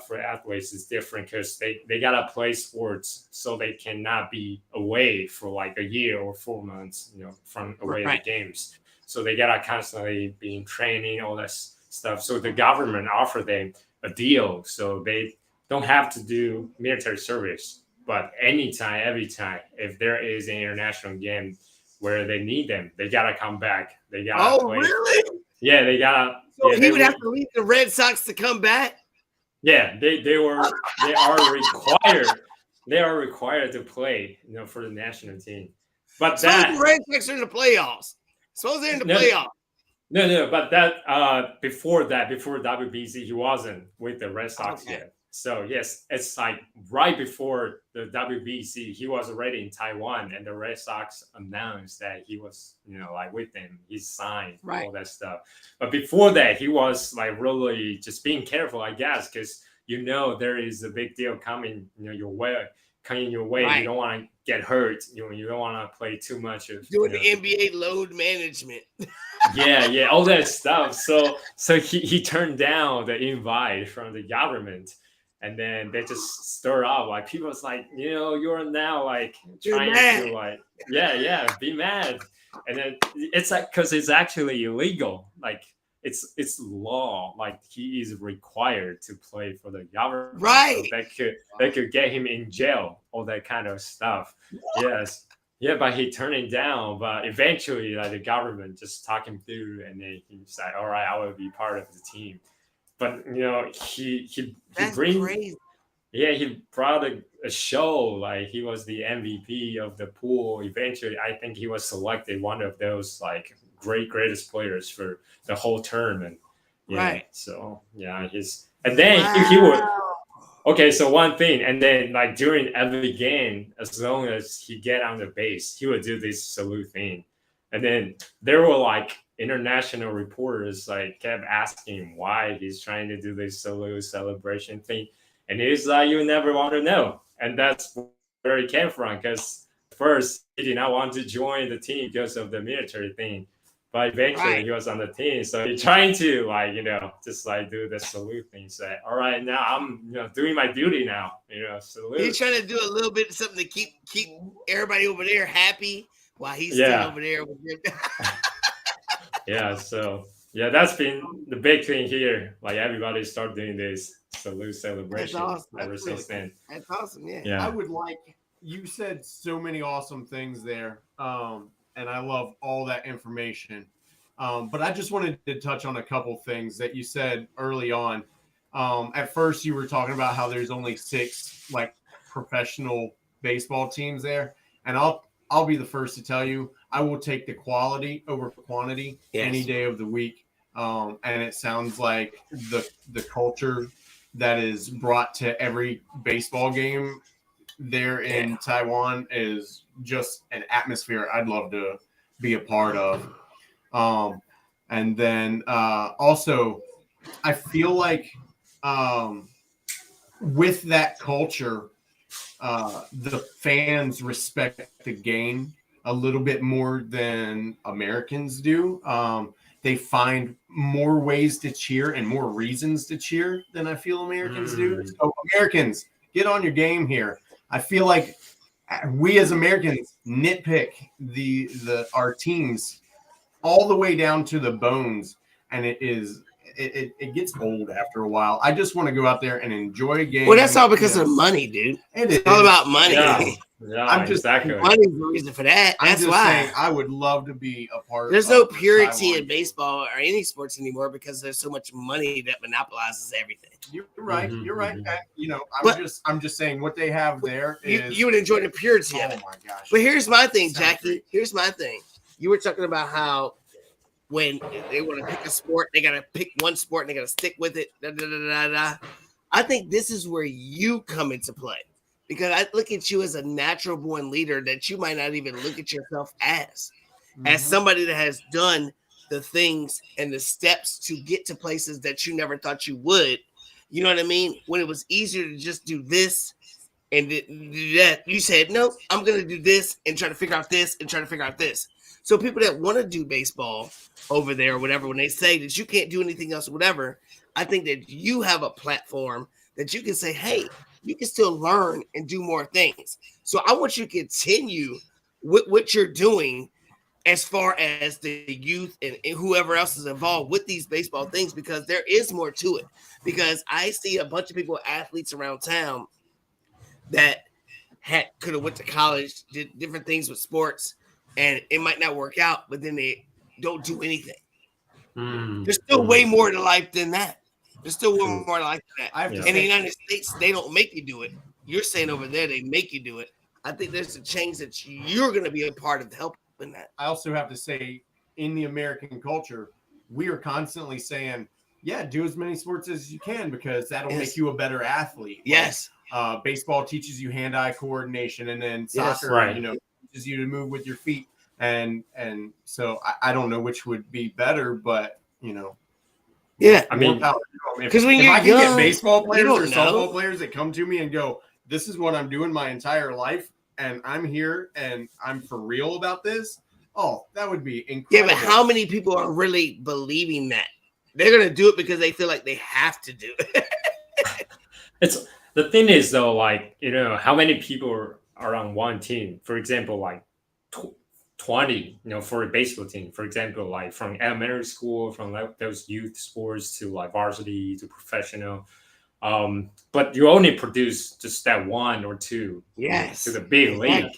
For athletes, it's different because they gotta play sports, so they cannot be away for like a year or 4 months, from away the games. So they gotta constantly be in training, all that stuff. So the government offer them a deal, so they don't have to do military service. But anytime, every time, if there is an international game where they need them, they gotta come back. They gotta play. Really? Yeah, they gotta. So he would have to leave the Red Sox to come back? Yeah, they are required. They are required to play, for the national team. But so the Red Sox are in the playoffs. Suppose they're in the playoffs. No, but that before WBC, he wasn't with the Red Sox yet. So yes, it's like right before the WBC, he was already in Taiwan, and the Red Sox announced that he was, like with them. He signed all that stuff. But before that, he was like really just being careful, I guess, because there is a big deal coming, your way. You don't want to get hurt. You don't want to play too much of doing the NBA load management. yeah, all that stuff. So he turned down the invite from the government, and then they just stir up. Like people was like, you're now like trying to like, be mad, and then it's like because it's actually illegal. Like it's law. Like he is required to play for the government. Right. So that could get him in jail. All that kind of stuff. What? Yes. Yeah, but he turned it down. But eventually, like the government just talked him through, and then he said, "All right, I will be part of the team." But he crazy. Yeah, he brought a show. Like he was the MVP of the pool. Eventually, I think he was selected one of those like greatest players for the whole tournament. Yeah, right. So yeah, and then he would. Okay, so one thing, and then like during every game, as long as he get on the base, he would do this salute thing, and then there were like international reporters like kept asking why he's trying to do this salute celebration thing, and he's like, "You never want to know," and that's where he came from. Because first he did not want to join the team because of the military thing. But eventually he was on the team. So he's trying to like, just like do the salute thing. Say, all right, now I'm doing my duty now. Salute. He's trying to do a little bit of something to keep everybody over there happy while he's still over there with them. Yeah, so that's been the big thing here. Like everybody start doing this salute celebration ever since then. That's awesome, yeah. I would like, you said so many awesome things there. and I love all that information. But I just wanted to touch on a couple things that you said early on. At first, you were talking about how there's only 6 like professional baseball teams there, and I'll be the first to tell you I will take the quality over quantity any day of the week. And it sounds like the culture that is brought to every baseball game there in Taiwan is just an atmosphere I'd love to be a part of. And then also, I feel like with that culture, the fans respect the game a little bit more than Americans do. They find more ways to cheer and more reasons to cheer than I feel Americans do. So Americans, get on your game here. I feel like we as Americans nitpick our teams all the way down to the bones, and it gets old after a while. I just want to go out there and enjoy a game. Well, that's all because of money, dude. It's all about money. Yeah, exactly. Money's the reason for that. That's why. Saying, I would love to be a part. There's no purity in baseball or any sports anymore because there's so much money that monopolizes everything. You're right. You're right. I'm just saying what they have there is. You would enjoy the purity of it. Oh my gosh! But here's my thing, Jackie. Here's my thing. You were talking about how when they want to pick a sport, they got to pick one sport and they got to stick with it. I think this is where you come into play because I look at you as a natural born leader that you might not even look at yourself as somebody that has done the things and the steps to get to places that you never thought you would. You know what I mean? When it was easier to just do this and do that, you said, no, I'm going to do this and try to figure out this and try to figure out this. So people that want to do baseball over there or whatever, when they say that you can't do anything else or whatever, I think that you have a platform that you can say, hey, you can still learn and do more things. So I want you to continue with what you're doing as far as the youth and whoever else is involved with these baseball things, because there is more to it. Because I see a bunch of people, athletes around town that could have went to college, did different things with sports, and it might not work out, but then they don't do anything. There's still way more to life than that. There's still way more to life than that. In the United States, they don't make you do it. You're saying over there, they make you do it. I think there's a change that you're going to be a part of helping that. I also have to say, in the American culture, we are constantly saying, yeah, do as many sports as you can because that'll make you a better athlete. Yes. Like, baseball teaches you hand-eye coordination, and then soccer, teaches you to move with your feet. And so I don't know which would be better, but I mean, because when if you're I can get baseball players or softball softball players that come to me and go, this is what I'm doing my entire life, and I'm here and I'm for real about this. Oh, that would be incredible. Yeah, but how many people are really believing that? They're gonna do it because they feel like they have to do it. The thing is though, like, how many people are on one team? For example, like 20, for a baseball team, for example, like from elementary school, from like those youth sports to like varsity to professional. But you only produce just that 1 or 2 to the big league.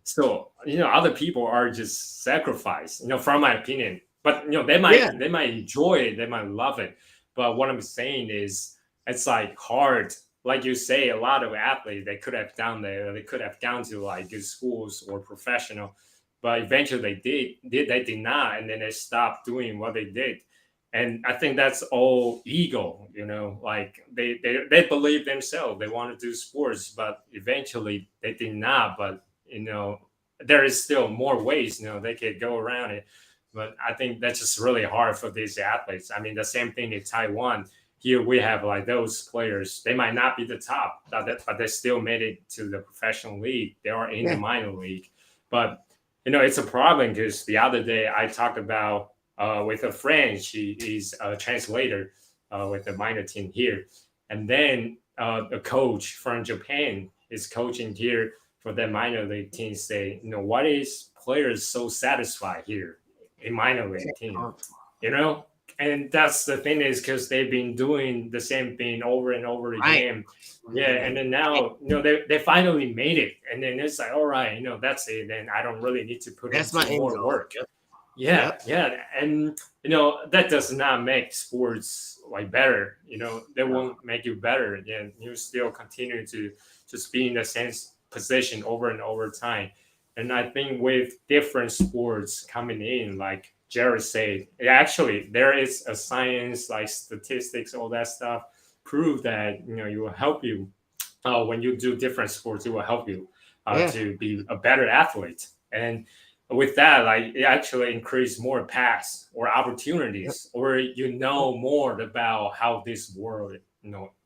So, other people are just sacrificed, from my opinion. But, they might enjoy it. They might love it. But what I'm saying is it's like hard. Like you say, a lot of athletes, they could have done there. They could have gone to like good schools or professional. But eventually they did not. And then they stopped doing what they did. And I think that's all ego, like they believe themselves. They want to do sports, but eventually they did not. But, there is still more ways, they could go around it. But I think that's just really hard for these athletes. I mean, the same thing in Taiwan. Here we have like those players. They might not be the top, but they still made it to the professional league. They are in the minor league. But, it's a problem because the other day I talked about with a friend. She is a translator with the minor team here. And then a coach from Japan is coaching here for the minor league team. Say, what is players so satisfied here in minor league team? And that's the thing is because they've been doing the same thing over and over again. Yeah, and then now they finally made it, and then it's like, all right, that's it. Then I don't really need to put That's into my end more goal. work. Yep. Yeah, yeah, and that does not make sports like better. They won't make you better. Again, you still continue to just be in the same position over and over time. And I think with different sports coming in, like Jared said, actually there is a science like statistics, all that stuff, prove that you will help you when you do different sports. It will help you to be a better athlete, and with that, like it actually increase more paths or opportunities, or more about how this world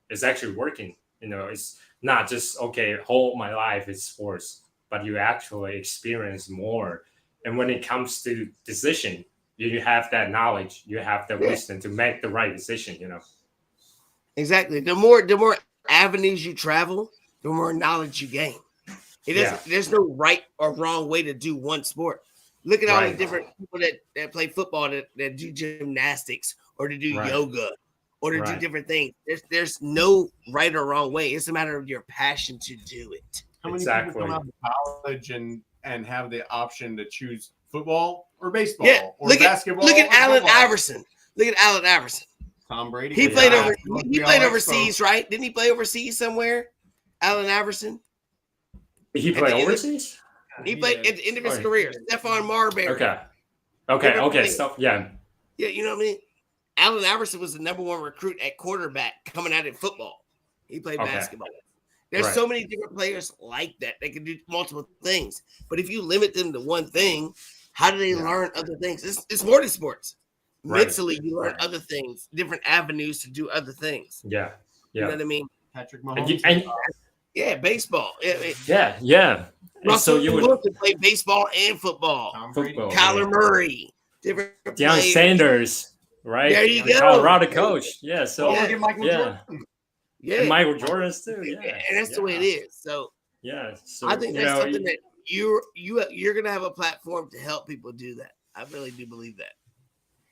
is actually working. It's not just okay, whole my life is sports, but you actually experience more. And when it comes to decision, you have that knowledge, you have the wisdom to make the right decision. Exactly. The more avenues you travel, the more knowledge you gain. It doesn't. There's no right or wrong way to do one sport. Look at all the different people that play football, that do gymnastics, or to do yoga, or to do different things. There's no right or wrong way. It's a matter of your passion to do it. How many people come out of college and have the option to choose football or baseball or basketball? Look at Allen Iverson. Look at Allen Iverson. Tom Brady. He played overseas, right? Didn't he play overseas somewhere? Allen Iverson. He played overseas? He played at the end of his career. Stephon Marbury. Okay. Stuff. Yeah. Yeah, you know what I mean? Allen Iverson was the number one recruit at quarterback coming out in football. He played basketball. There's so many different players like that. They can do multiple things. But if you limit them to one thing, how do they learn other things? It's more than sports. Mentally, you learn other things, different avenues to do other things. Yeah. You know what I mean? Patrick Mahomes. Baseball. Yeah. Russell Wilson played baseball and football. Kyler Murray. Different Deion Sanders, right? There you go. Colorado coach. Yeah. So Michael Jordan. Yeah. And Michael Jordan's too. Yeah. And that's the way it is. So I think that's something that you're gonna have a platform to help people do that. I really do believe that.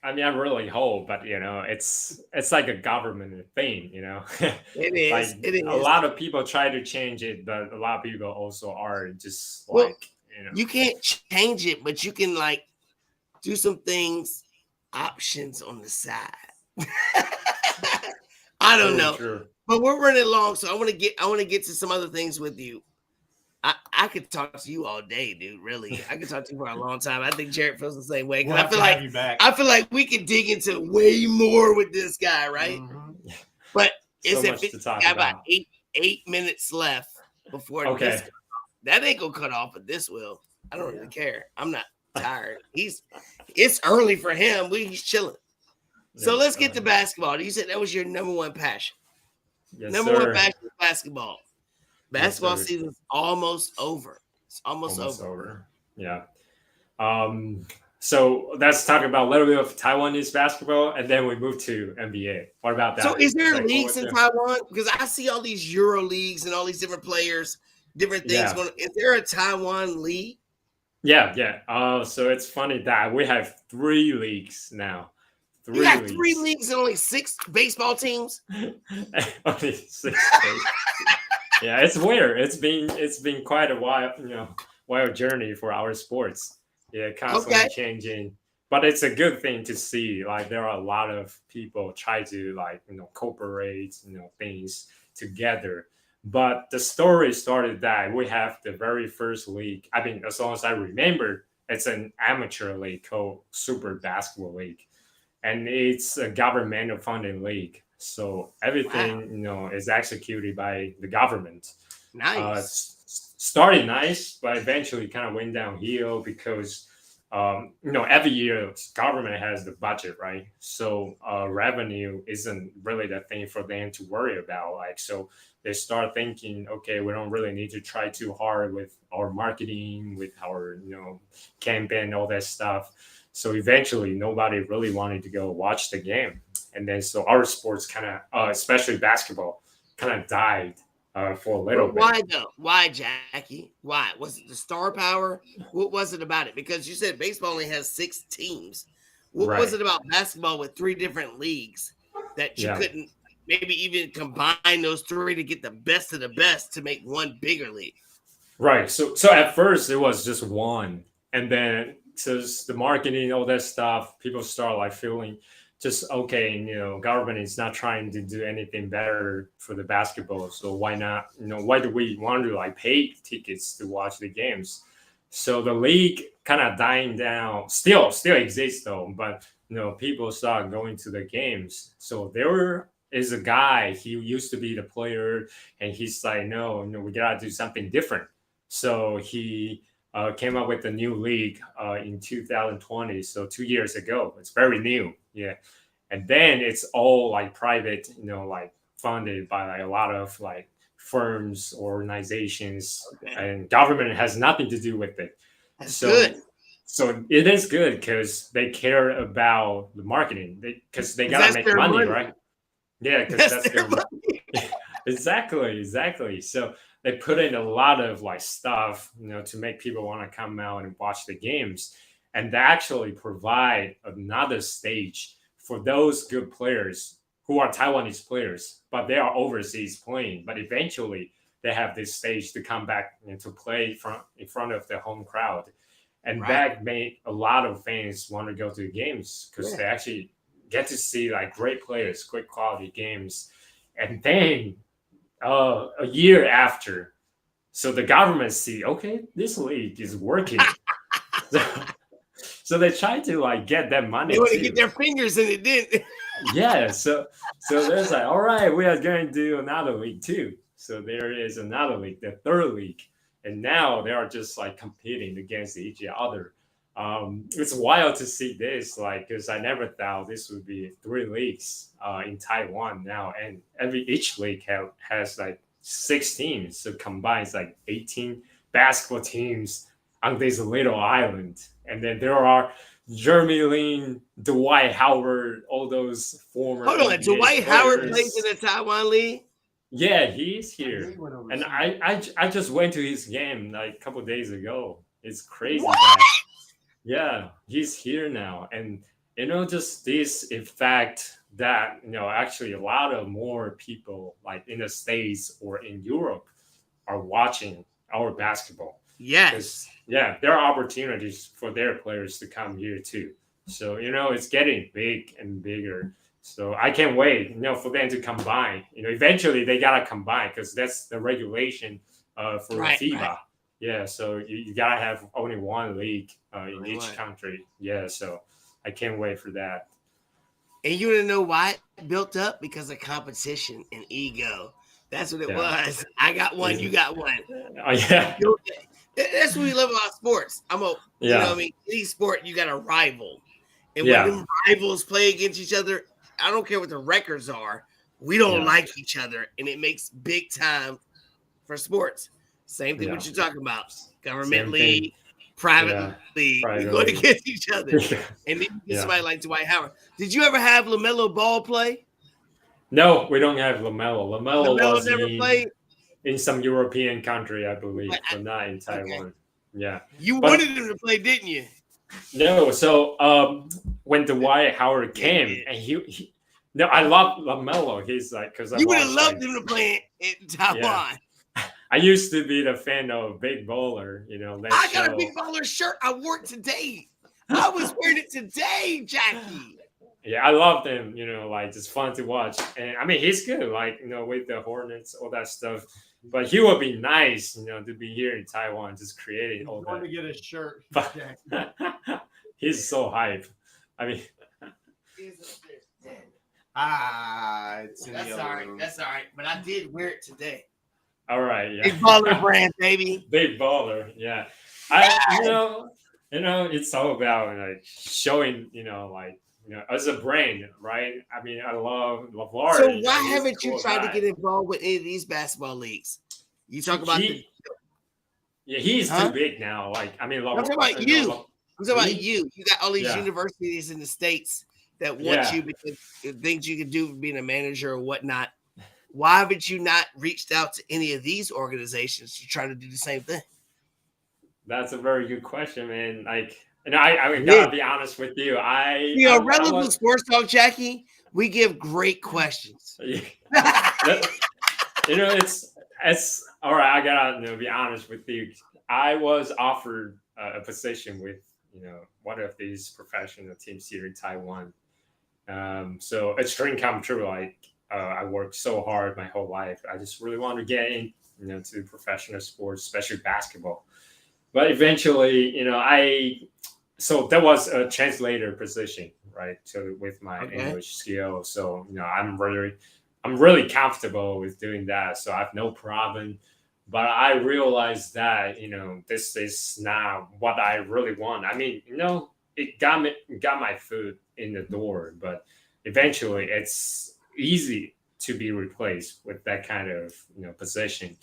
I mean, I really hope, but it's like a government thing, It is. Like, it is. A lot of people try to change it, but a lot of people also are just you can't change it, but you can like do some things, options on the side. I don't know, but we're running long, so I want to get to some other things with you. I could talk to you all day, dude. Really, I could talk to you for a long time. I think Jared feels the same way. We'll I feel like we could dig into way more with this guy, right? Mm-hmm. But it's got about 8 minutes left before this. That ain't gonna cut off, but this will. I don't really care. I'm not tired. It's early for him. He's chilling. So let's get to basketball. You said that was your number one passion. Yes, number one passion is basketball. Basketball season's almost over. It's almost over. Yeah. So let's talk about a little bit of Taiwanese basketball, and then we move to NBA. What about that? So is there leagues in Taiwan? Because I see all these Euro leagues and all these different players, different things. Is there a Taiwan league? Yeah. So it's funny that we have 3 leagues now. You got 3 leagues and only 6 baseball teams? Only 6 Yeah, it's weird. It's been quite a wild journey for our sports. Yeah, constantly changing. But it's a good thing to see. Like there are a lot of people try to cooperate, things together. But the story started that we have the very first league. I mean, as long as I remember, it's an amateur league called Super Basketball League. And it's a governmental funding league. So everything, is executed by the government. Nice. Started nice, but eventually kind of went downhill because, every year government has the budget, right? So revenue isn't really the thing for them to worry about. So they start thinking, okay, we don't really need to try too hard with our marketing, with our, campaign, all that stuff. So eventually nobody really wanted to go watch the game. And then so our sports kind of, especially basketball, kind of died for a little bit. Why though? Why, Jackie? Why? Was it the star power? What was it about it? Because you said baseball only has 6 teams. What Right. was it about basketball with 3 different leagues that you Yeah. couldn't maybe even combine those 3 to get the best of the best to make one bigger league? Right. So at first it was just one, and then since the marketing, all that stuff, people start like feeling just okay. Government is not trying to do anything better for the basketball, so why not? Why do we want to like pay tickets to watch the games? So the league kind of dying down. Still exists though, but people start going to the games. So there is a guy. He used to be the player, and he's like, no, we gotta do something different. So he came up with a new league in 2020, so 2 years ago. It's very new, yeah. And then it's all like private, like funded by like a lot of like firms, organizations, Okay. and government has nothing to do with it. That's So, good. so it is good because they care about the marketing, because they gotta That's make their money, money. right? Yeah, because that's their their money. exactly. So they put in a lot of like stuff, to make people want to come out and watch the games, and they actually provide another stage for those good players who are Taiwanese players, but they are overseas playing. But eventually, they have this stage to come back and to play in front of the home crowd, and Right. that made a lot of fans want to go to the games because Yeah. they actually get to see like great players, great quality games. And then a year after, so the government see, okay, this league is working. so, so they try to like get that money They want to too. get their fingers in it, didn't Yeah, so there's like, all right, we are going to do another league too. So there is another league, the third league, and now they are just like competing against each other. It's wild to see this, like, because I never thought this would be 3 leagues in Taiwan now, and each league has like 6 teams, so combines like 18 basketball teams on this little island, and then there are Jeremy Lin, Dwight Howard, all those former Hold on. NBA Dwight Howard players. plays in the Taiwan League. Yeah, he's I knew here. he went overseas. And I just went to his game like a couple days ago. It's crazy. What? Yeah, he's here now. And just this effect that actually a lot of more people like in the States or in Europe are watching our basketball. Yes. Yeah, there are opportunities for their players to come here too. So it's getting big and bigger. So I can't wait, for them to combine. Eventually they gotta combine because that's the regulation for Right, FIBA. right. Yeah, so you gotta have only one league in Only each one. country. Yeah, so I can't wait for that. And you want to know why it built up? Because of competition and ego. That's what it Yeah. was. I got one, you got one. Oh yeah, That's what we love about sports. You know yeah, what I mean? Any sport, you got a rival. And Yeah. when them rivals play against each other, I don't care what the records are. We don't Yeah. like each other. And it makes big time for sports. Same thing what Yeah. you're talking about. Government Same thing. league, private Yeah. league. Private We go league. against each other. And then you get Yeah. somebody like Dwight Howard. Did you ever have LaMelo Ball play? No, we don't have LaMelo. LaMelo LaMelo was never played. in some European country, I believe, But but not in Taiwan. Yeah. You But- wanted him to play, didn't you? No, so when Dwight Howard came, and he no, I love LaMelo. He's like, because You would have loved him to play in Taiwan. I used to be the fan of Big Baller. That I got show. a big baller shirt. I wore it today. I was wearing it today, Jackie. Yeah, I loved him. Like it's fun to watch, and I mean he's good. Like with the Hornets, all that stuff. But he would be nice, to be here in Taiwan, just creating all He's going to that. get a shirt. But- Jack. He's so hype. I mean, It's in That's the all other right. room. That's all right. But I did wear it today. all right, yeah. Big baller brand, baby. Big Baller, yeah. It's all about like showing, as a brand, right? I mean, I love LeVar. So he's why a haven't you cool tried guy. to get involved with any of these basketball leagues? You talk about He's Huh? too big now. Like, I mean, I'm talking about you. I'm talking about Me? you. You got all these Yeah. universities in the States that want Yeah. you because of things you can do for being a manager or whatnot. Why haven't you not reached out to any of these organizations to try to do the same thing? That's a very good question, man. Like, And I gotta be honest with you. I Relevant was, Sports Talk, Jackie, we give great questions. it's all right. I gotta be honest with you. I was offered a position with one of these professional teams here in Taiwan. So it's dream come true. Like I worked so hard my whole life. I just really wanted to get in, to professional sports, especially basketball. But eventually, so that was a translator position, right? So with my English skill, so I'm really comfortable with doing that. So I have no problem. But I realized that this is not what I really want. I mean, it got my foot in the door, but eventually it's easy to be replaced with that kind of position.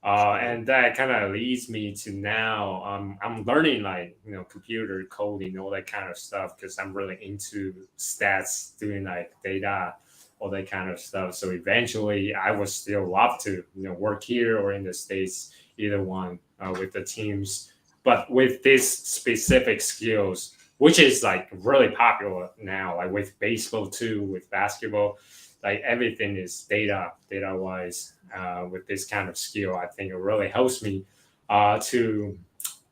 And that kind of leads me to now I'm learning like computer coding, all that kind of stuff, because I'm really into stats, doing like data, all that kind of stuff. So eventually I would still love to work here or in the States, either one, with the teams, but with these specific skills, which is like really popular now, like with baseball too, with basketball, like everything is data wise. With this kind of skill, I think it really helps me to,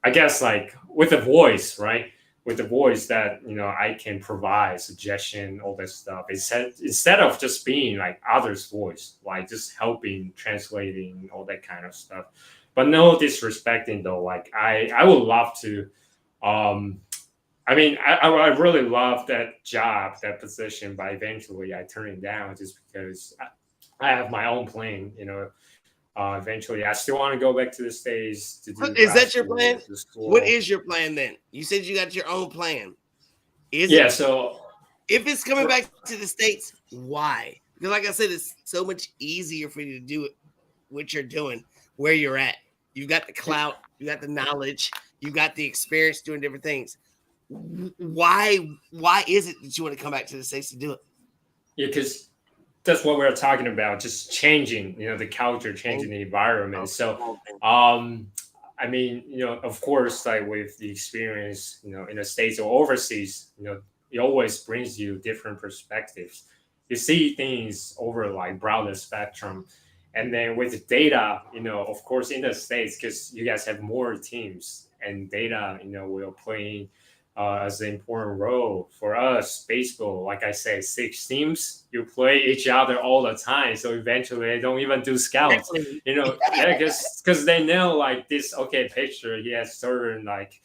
I guess, like with the voice, right? With the voice that I can provide suggestion, all that stuff. Instead of just being like others' voice, like just helping, translating, all that kind of stuff. But no disrespecting though. Like I would love to. I mean, I really love that job, that position, but eventually I turned it down just because I have my own plan. Eventually, I still want to go back to the States to do. Is that your plan? What is your plan then? You said you got your own plan. So if it's coming back to the States, why? Because like I said, it's so much easier for you to do it, what you're doing, where you're at. You've got the clout, you got the knowledge, you got the experience doing different things. Why is it that you want to come back to the States to do it? Yeah, because that's what we're talking about, just changing, the culture, changing the environment. So, I mean, of course, like with the experience, in the States or overseas, it always brings you different perspectives. You see things over like broader spectrum. And then with the data, of course, in the States, because you guys have more teams and data, will play as an important role for us. Baseball, like I said, 6 teams, you play each other all the time, so eventually they don't even do scouts, because they know like this pitcher, he has certain like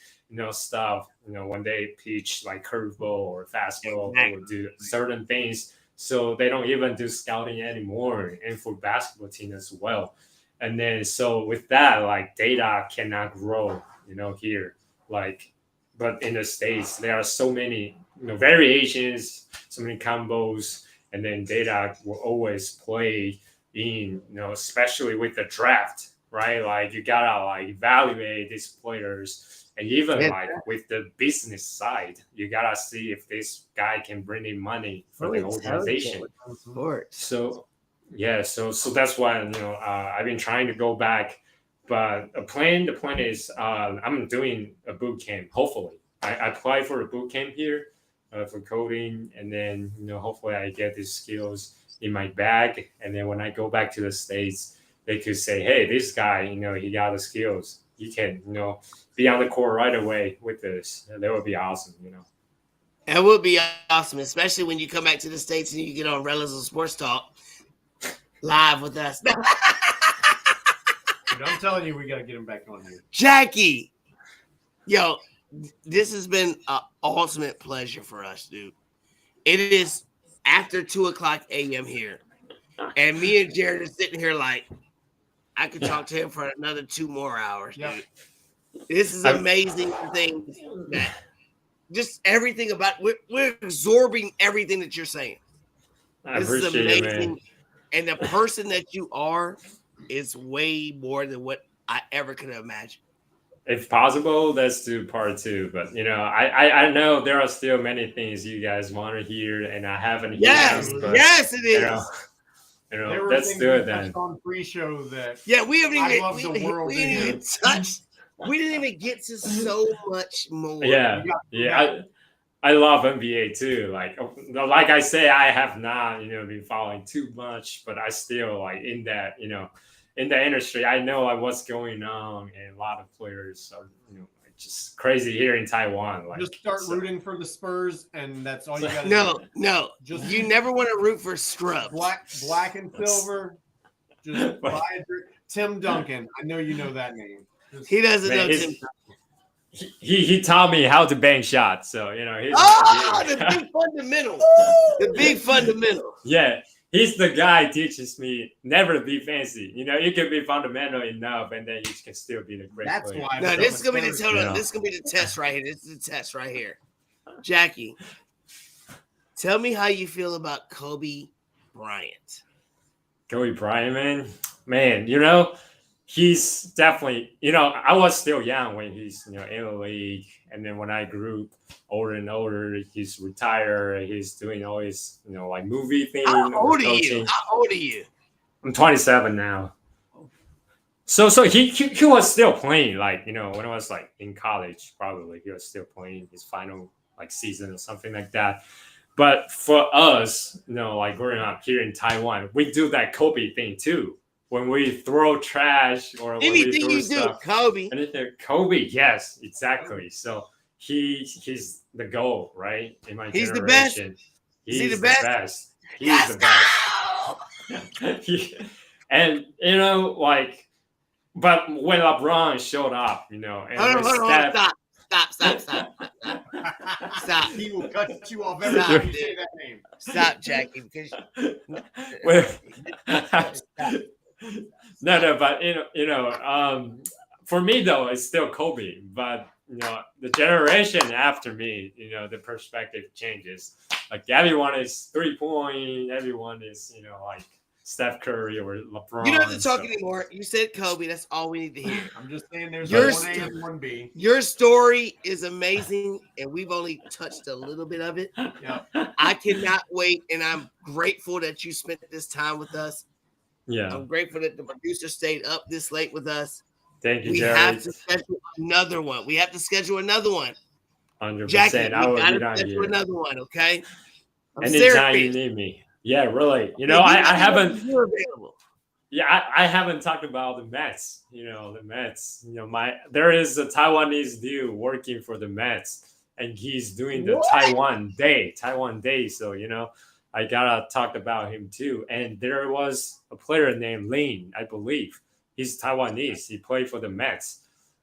stuff, when they pitch like curveball or fastball, or do certain things, so they don't even do scouting anymore. And for basketball team as well. And then so with that, like data cannot grow here, like. But in the States, there are so many variations, so many combos, and then data will always play in, especially with the draft, right? Like you gotta like evaluate these players, and even like with the business side, you gotta see if this guy can bring in money for the organization. So so that's why I've been trying to go back. But the plan is I'm doing a boot camp. Hopefully, I apply for a boot camp here for coding, and then hopefully I get these skills in my bag. And then when I go back to the States, they could say, "Hey, this guy, he got the skills. He can, be on the court right away with this." And that would be awesome. That would be awesome, especially when you come back to the States and you get on Rellism Sports Talk live with us. Dude, I'm telling you, we got to get him back on here. Jackie, yo, this has been an ultimate pleasure for us, dude. It is after 2:00 a.m. here. And me and Jared are sitting here like, I could talk to him for another 2 more hours, dude. This is amazing thing that just everything about we're absorbing everything that you're saying. This is amazing. It, man. And the person that you are is way more than what I ever could have imagined. If possible, let's do part 2. But I know there are still many things you guys want to hear, and I haven't. Yes, it is. Let's do it then. On pre-show that we haven't even the world we didn't even touch We didn't even get to so much more. Yeah, I love NBA too. Like I say, I have not, been following too much, but I still like in that, in the industry. I know what's going on, and a lot of players are, like, just crazy here in Taiwan. Like, just start rooting for the Spurs, and that's all you got to do. No. You never want to root for scrubs. Black and silver. Just buy a drink. Tim Duncan. I know you know that name. He doesn't know Tim Duncan. He taught me how to bank shots, so the big fundamental. The big fundamental. Yeah, he's the guy who teaches me never to be fancy. You can be fundamental enough, and then you can still be the great player. Why. No, this is gonna be the This is gonna be the test right here. This is the test right here. Jackie, tell me how you feel about Kobe Bryant. Kobe Bryant, man, he's definitely, I was still young when he's, in the league. And then when I grew older and older, he's retired. He's doing all his, like movie thing. How old are you? I'm 27 now. So he was still playing, like, when I was like in college, probably he was still playing his final like season or something like that. But for us, like growing up here in Taiwan, we do that Kobe thing too. When we throw trash or anything you do, Kobe. Anything, Kobe, yes, exactly. So he's the GOAT, right? In my he's generation, he's the best. He's the best. And like, but when LeBron showed up, and hold on, stop. He will cut you off every time you say that name. Stop, Jackie, because No, but for me though, it's still Kobe. But the generation after me, the perspective changes. Like everyone is 3-point, everyone is like Steph Curry or LeBron. You don't have to talk anymore. You said Kobe. That's all we need to hear. I'm just saying there's one A and one B. Your story is amazing, and we've only touched a little bit of it. Yeah. I cannot wait, and I'm grateful that you spent this time with us. Yeah. I'm grateful that the producer stayed up this late with us. Thank you, we Jerry. have to schedule another one. 100%. Jackie, we got to schedule another one, okay? Anytime you need me. Yeah, really. I haven't. You're available. Yeah, I haven't talked about the Mets. The Mets. There is a Taiwanese dude working for the Mets, and he's doing the Taiwan Day. So I gotta talk about him too. And there was a player named Lin, I believe. He's Taiwanese. He played for the Mets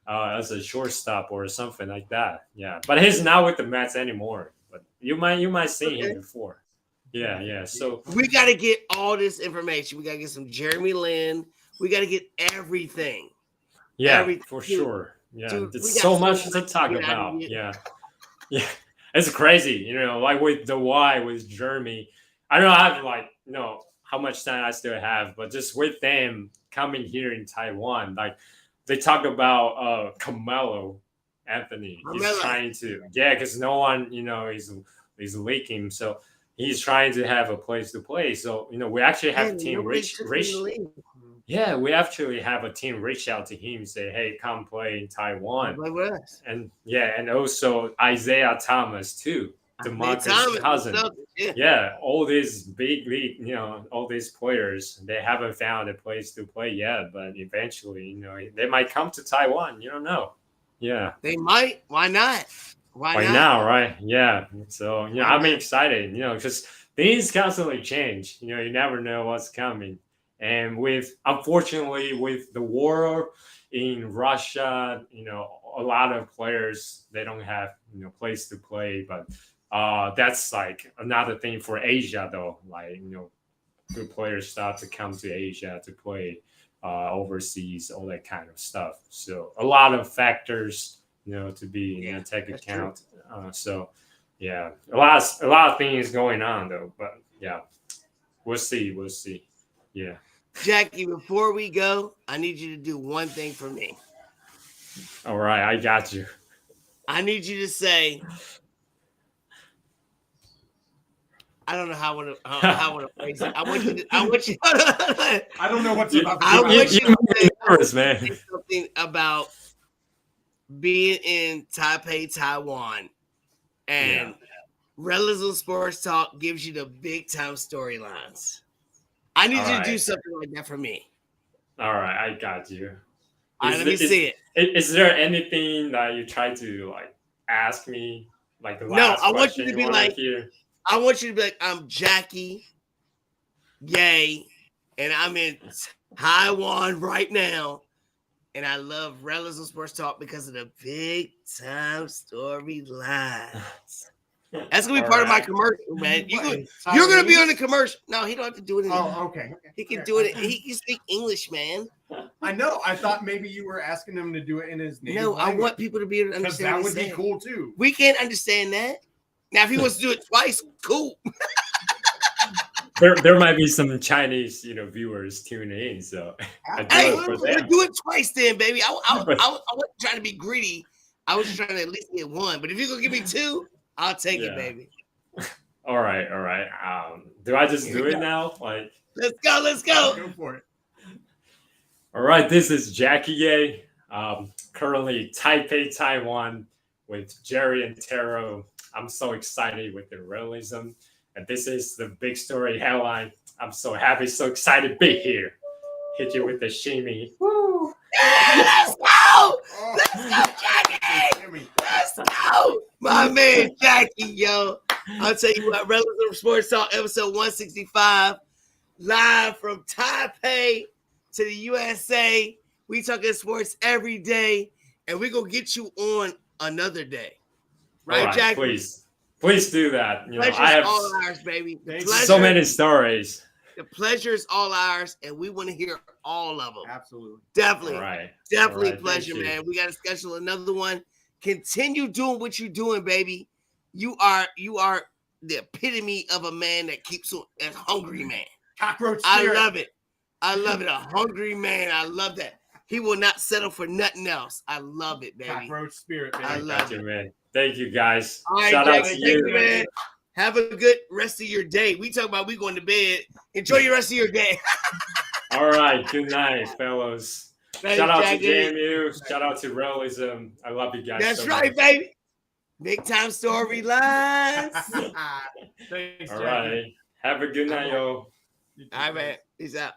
as a shortstop or something like that. Yeah, but he's not with the Mets anymore. But you might see him before. Yeah. So we got to get all this information. We got to get some Jeremy Lin. We got to get everything. Yeah, for sure. Yeah, there's so much to talk about. Yeah. It's crazy. Like with the Y with Jeremy. I don't have how much time I still have, but just with them coming here in Taiwan, like they talk about Carmelo Anthony. He's trying to, because no one, is leaking. So he's trying to have a place to play. So, we actually have a team reach. Yeah, we actually have a team reach out to him, say, hey, come play in Taiwan. Play with us. And and also Isaiah Thomas too. DeMarcus Cousins. Yeah, all these big league, all these players, they haven't found a place to play yet, but eventually, they might come to Taiwan. You don't know. Yeah. They might. Why not? Why now, right? Yeah. So, I'm excited, because things constantly change. You never know what's coming. And unfortunately, with the war in Russia, a lot of players, they don't have, place to play, but that's like another thing for Asia though. Like, good players start to come to Asia to play overseas, all that kind of stuff. So a lot of factors, to be take account. So yeah, a lot of things going on though. But yeah, we'll see. Yeah. Jackie, before we go, I need you to do one thing for me. All right, I got you. I need you to say, I don't know how I want to phrase it. I want you. I don't know what's about. I want you to nervous, man. say something about being in Taipei, Taiwan, and Rellism Sports Talk gives you the big time storylines. I need you to do something like that for me. All right, I got you. All right, let me see it. Is there anything that you try to like ask me, like the No, last I want question you to be wanna like, hear? I want you to be like, I'm Jackie, yay, and I'm in Taiwan right now, and I love Rellism Sports Talk because of the big time storylines. That's gonna be part of my commercial, man. You're gonna be on the commercial. No, he don't have to do it. Okay. He can do it. He can speak English, man. I know. I thought maybe you were asking him to do it in his native language. No, I want people to be able to because understand. that would be cool too. We can't understand that. Now, if he wants to do it twice, cool. There might be some Chinese, viewers tuning in. So Hey, do it twice, then, baby. I wasn't trying to be greedy. I was trying to at least get one. But if you're gonna give me two, I'll take it, baby. All right. Do I just do it now? Like, let's go. Go for it. All right. This is Jackie Ye, currently Taipei, Taiwan, with Jerry and Taro. I'm so excited with the Rellism, and this is the big story headline. I'm so happy, so excited to be here. Hit you with the shimmy. Woo! Let's go! Let's go, Jackie! Let's go! My man, Jackie, yo. I'll tell you what, Rellism Sports Talk, episode 165, live from Taipei to the USA. We talking sports every day, and we're going to get you on another day. Right, Jackie? Please do that. I have all ours, baby. So many stories. The pleasure is all ours, and we want to hear all of them. Absolutely. Definitely. All right. Definitely pleasure, man. We got to schedule another one. Continue doing what you're doing, baby. You are the epitome of a man that keeps a hungry man. Cockroach spirit. I love it. A hungry man. I love that. He will not settle for nothing else. I love it, baby. Cockroach spirit, baby. I love it, man. Thank you, guys. All right, shout out to you, man. Have a good rest of your day. We talk about we going to bed. Enjoy your rest of your day. All right. Good night, fellows. Shout out to JMU. Shout out to Rellism. I love you guys. That's right, baby. Big time storylines. Thanks, all right. Have a good night, yo. All right, man. Peace out.